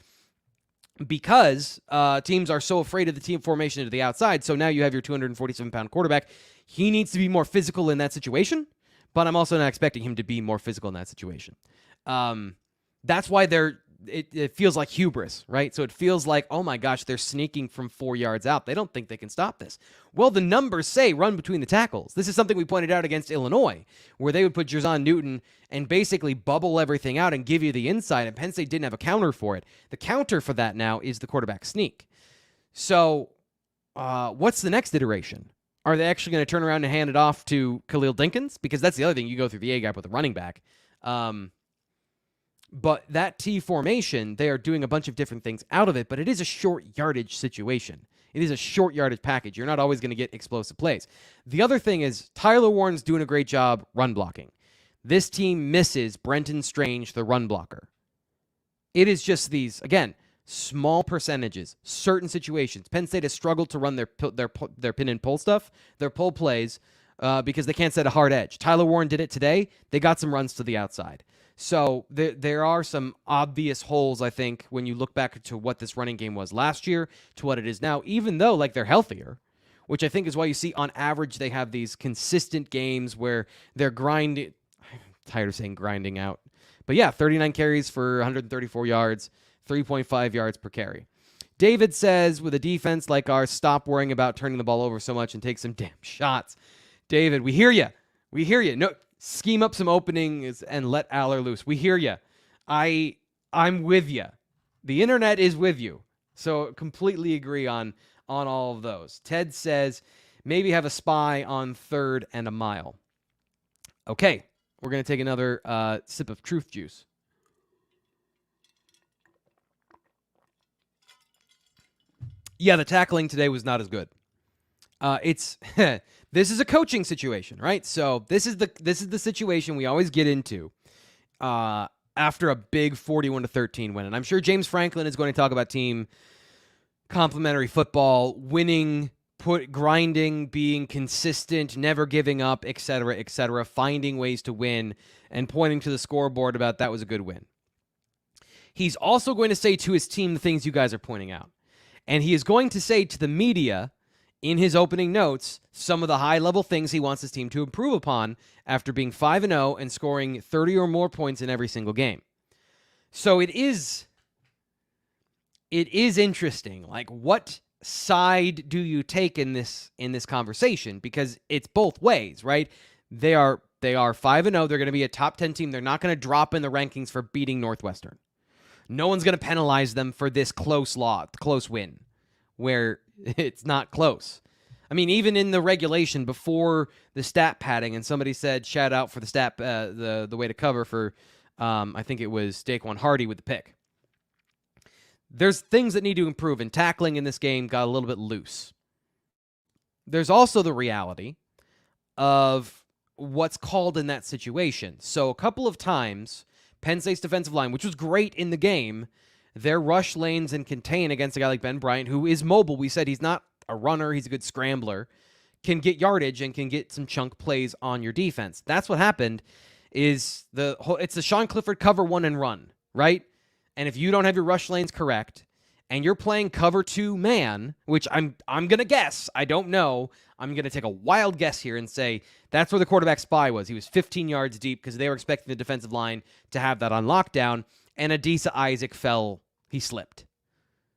because teams are so afraid of the team formation to the outside. So now you have your 247-pound quarterback. He needs to be more physical in that situation, but I'm also not expecting him to be more physical in that situation. That's why it feels like hubris, right? So it feels like, oh my gosh, they're sneaking from 4 yards out. They don't think they can stop this. Well, the numbers say run between the tackles. This is something we pointed out against Illinois, where they would put Jer'Zhan Newton and basically bubble everything out and give you the inside, and Penn State didn't have a counter for it. The counter for that now is the quarterback sneak. So what's the next iteration? Are they actually going to turn around and hand it off to Khalil Dinkins? Because that's the other thing. You go through the A-gap with a running back. But that T formation, they are doing a bunch of different things out of it, but it is a short yardage situation. It is a short yardage package. You're not always going to get explosive plays. The other thing is Tyler Warren's doing a great job run blocking. This team misses Brenton Strange, the run blocker. It is just these, again, small percentages, certain situations. Penn State has struggled to run their pin and pull stuff, their pull plays, because they can't set a hard edge. Tyler Warren did it today. They got some runs to the outside. So there are some obvious holes, I think, when you look back to what this running game was last year to what it is now, even though they're healthier, which I think is why you see on average they have these consistent games where they're grinding. I'm tired of saying grinding out. But yeah, 39 carries for 134 yards, 3.5 yards per carry. David says, with a defense like ours, stop worrying about turning the ball over so much and take some damn shots. David, we hear you. We hear you. No, scheme up some openings and let Aller loose. We hear you. I'm with you. The internet is with you. So completely agree on all of those. Ted says, maybe have a spy on 3rd and a mile. Okay. We're going to take another sip of truth juice. Yeah, the tackling today was not as good. It's this is a coaching situation, right? So this is the situation we always get into after a big 41-13 win. And I'm sure James Franklin is going to talk about team complementary football, winning, grinding, being consistent, never giving up, etc., finding ways to win, and pointing to the scoreboard about that was a good win. He's also going to say to his team the things you guys are pointing out. And he is going to say to the media in his opening notes some of the high-level things he wants his team to improve upon after being 5-0 and scoring 30 or more points in every single game. So it is interesting. Like, what side do you take in this conversation? Because it's both ways, right? They are 5-0. They're going to be a top 10 team. They're not going to drop in the rankings for beating Northwestern. No one's going to penalize them for this close win, where it's not close. I mean, even in the regulation before the stat padding, and somebody said, shout out for the stat, the way to cover for, I think it was Daquan Hardy with the pick. There's things that need to improve, and tackling in this game got a little bit loose. There's also the reality of what's called in that situation. So a couple of times, Penn State's defensive line, which was great in the game, their rush lanes and contain against a guy like Ben Bryant, who is mobile. We said he's not a runner, he's a good scrambler, can get yardage and can get some chunk plays on your defense. That's what happened. It's the Sean Clifford cover 1 and run, right? And if you don't have your rush lanes correct, and you're playing cover 2 man, which I'm going to guess, I don't know, I'm going to take a wild guess here and say that's where the quarterback spy was. He was 15 yards deep because they were expecting the defensive line to have that on lockdown, and Adisa Isaac he slipped.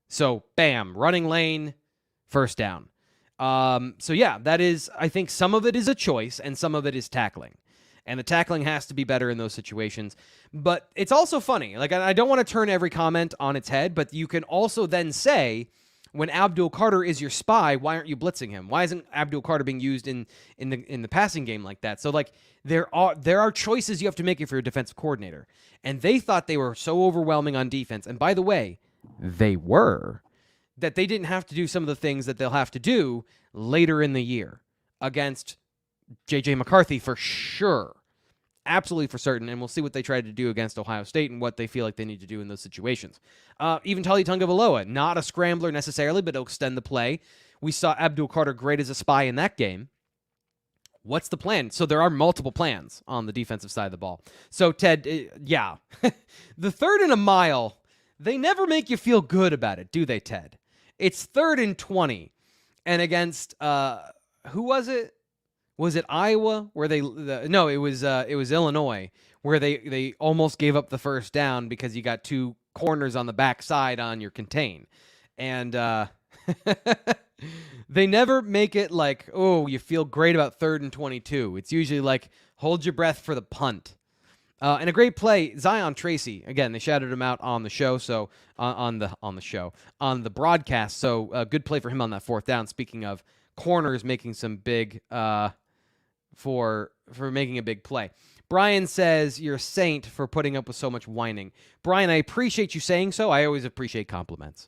So, bam, running lane, first down. So, yeah, that is, I think some of it is a choice, and some of it is tackling. And the tackling has to be better in those situations. But it's also funny. Like, I don't want to turn every comment on its head, but you can also then say, when Abdul Carter is your spy, why aren't you blitzing him? Why isn't Abdul Carter being used in the passing game like that? So, like, there are choices you have to make if you're a defensive coordinator. And they thought they were so overwhelming on defense. And by the way, they were. That they didn't have to do some of the things that they'll have to do later in the year against J.J. McCarthy for sure. Absolutely for certain, and we'll see what they try to do against Ohio State and what they feel like they need to do in those situations. Even Tali Tungavaloa, not a scrambler necessarily, but he'll extend the play. We saw Abdul Carter great as a spy in that game. What's the plan? So there are multiple plans on the defensive side of the ball. So, Ted, yeah. The 3rd and a mile, they never make you feel good about it, do they, Ted? It's 3rd and 20, and against, who was it? Was it Iowa where it was Illinois where they almost gave up the first down because you got 2 corners on the backside on your contain. And they never make it like, oh, you feel great about 3rd and 22. It's usually like, hold your breath for the punt. And a great play, Zion Tracy. Again, they shouted him out on the show, so on the broadcast. So a good play for him on that 4th down. Speaking of corners making some big for making a big play. Brian says, you're a saint for putting up with so much whining. Brian, I appreciate you saying so. I always appreciate compliments.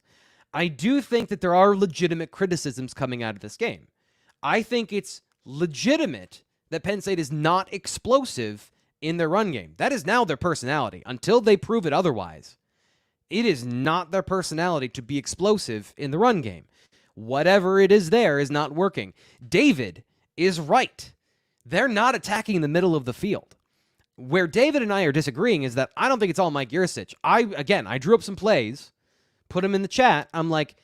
I do think that there are legitimate criticisms coming out of this game. I think it's legitimate that Penn State is not explosive in their run game. That is now their personality. Until they prove it otherwise, it is not their personality to be explosive in the run game. Whatever it is there is not working. David is right. They're not attacking the middle of the field. Where David and I are disagreeing is that I don't think it's all Mike Yurcich. I drew up some plays, put them in the chat. I'm like,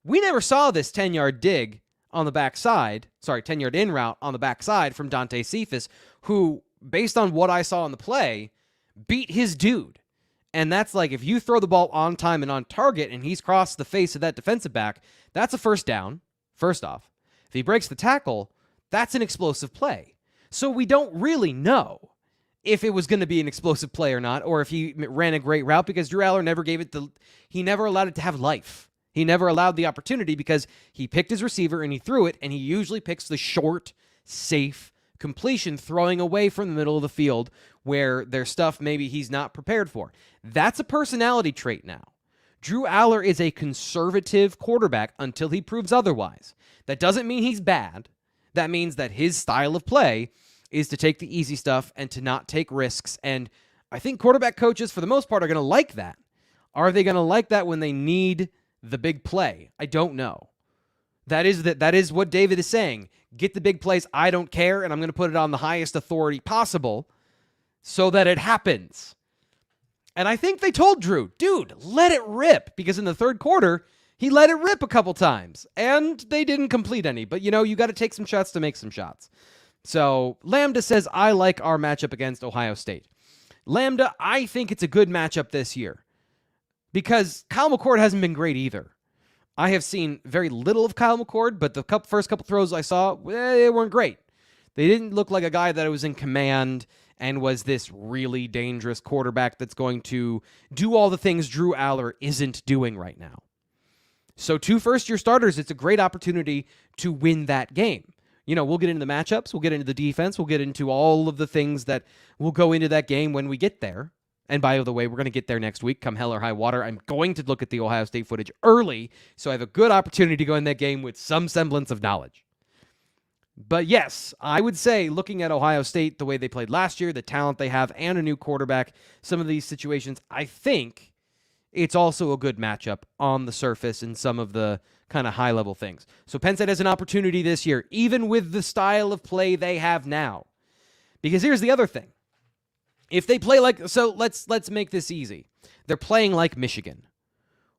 we never saw this 10-yard dig on the backside. 10-yard in route on the backside from Dante Cephas, who, based on what I saw in the play, beat his dude. And that's like, if you throw the ball on time and on target and he's crossed the face of that defensive back, that's a first down, first off. If he breaks the tackle, that's an explosive play. So we don't really know if it was going to be an explosive play or not, or if he ran a great route, because Drew Aller never he never allowed it to have life. He never allowed the opportunity because he picked his receiver and he threw it, and he usually picks the short, safe completion throwing away from the middle of the field where there's stuff maybe he's not prepared for. That's a personality trait now. Drew Aller is a conservative quarterback until he proves otherwise. That doesn't mean he's bad. That means that his style of play is to take the easy stuff and to not take risks. And I think quarterback coaches, for the most part, are going to like that. Are they going to like that when they need the big play? I don't know. That is what David is saying. Get the big plays. I don't care, and I'm going to put it on the highest authority possible so that it happens. And I think they told Drew, dude, let it rip, because in the third quarter, he let it rip a couple times, and they didn't complete any. But, you got to take some shots to make some shots. So Lambda says, I like our matchup against Ohio State. Lambda, I think it's a good matchup this year because Kyle McCord hasn't been great either. I have seen very little of Kyle McCord, but the first couple throws I saw, they weren't great. They didn't look like a guy that was in command and was this really dangerous quarterback that's going to do all the things Drew Aller isn't doing right now. So 2 first-year starters, it's a great opportunity to win that game. We'll get into the matchups, we'll get into the defense, we'll get into all of the things that will go into that game when we get there. And by the way, we're going to get there next week, come hell or high water. I'm going to look at the Ohio State footage early, so I have a good opportunity to go in that game with some semblance of knowledge. But yes, I would say looking at Ohio State, the way they played last year, the talent they have, and a new quarterback, some of these situations, I think it's also a good matchup on the surface in some of the kind of high-level things. So Penn State has an opportunity this year, even with the style of play they have now. Because here's the other thing. If they play let's make this easy. They're playing like Michigan,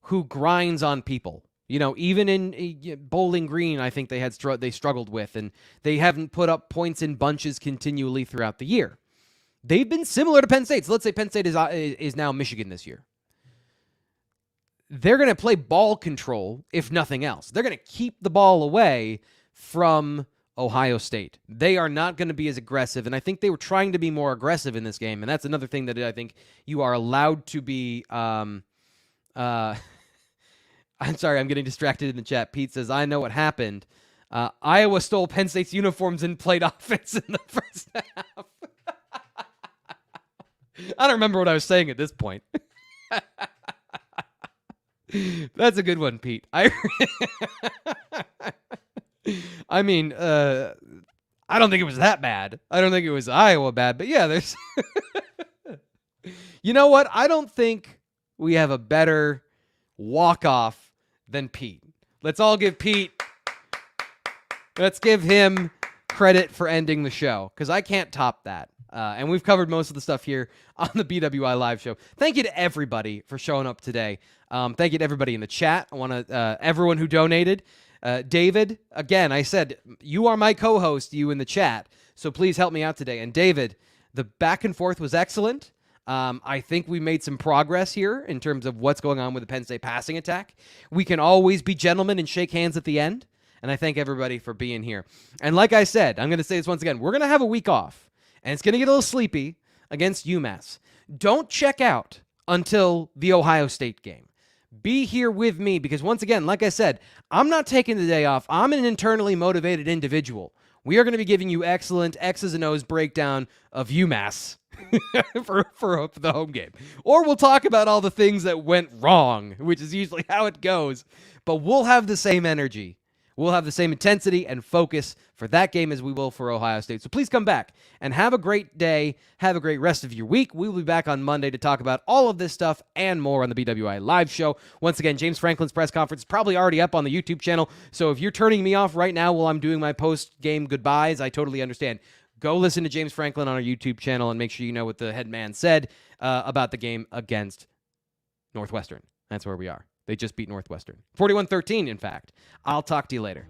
who grinds on people. Even in Bowling Green, I think they struggled with, and they haven't put up points in bunches continually throughout the year. They've been similar to Penn State. So let's say Penn State is now Michigan this year. They're going to play ball control, if nothing else. They're going to keep the ball away from Ohio State. They are not going to be as aggressive, and I think they were trying to be more aggressive in this game, and that's another thing that I think you are allowed to be... I'm sorry, I'm getting distracted in the chat. Pete says, I know what happened. Iowa stole Penn State's uniforms and played offense in the first half. I don't remember what I was saying at this point. That's a good one, Pete. I mean, I don't think it was that bad. I don't think it was Iowa bad, but yeah, there's... You know what? I don't think we have a better walk-off than Pete. Let's all give Pete... Let's give him credit for ending the show, because I can't top that. And we've covered most of the stuff here on the BWI Live Show. Thank you to everybody for showing up today. Thank you to everybody in the chat. I want to everyone who donated. David, again, I said, you are my co-host, you in the chat, so please help me out today. And David, the back and forth was excellent. I think we made some progress here in terms of what's going on with the Penn State passing attack. We can always be gentlemen and shake hands at the end. And I thank everybody for being here. And like I said, I'm going to say this once again, we're going to have a week off. And it's going to get a little sleepy against UMass. Don't check out until the Ohio State game. Be here with me because, once again, like I said, I'm not taking the day off. I'm an internally motivated individual. We are going to be giving you excellent X's and O's breakdown of UMass for the home game. Or we'll talk about all the things that went wrong, which is usually how it goes. But we'll have the same energy. We'll have the same intensity and focus for that game as we will for Ohio State. So please come back and have a great day. Have a great rest of your week. We will be back on Monday to talk about all of this stuff and more on the BWI Live Show. Once again, James Franklin's press conference is probably already up on the YouTube channel. So if you're turning me off right now while I'm doing my post-game goodbyes, I totally understand. Go listen to James Franklin on our YouTube channel and make sure you know what the head man said about the game against Northwestern. That's where we are. They just beat Northwestern. 41-13, in fact. I'll talk to you later.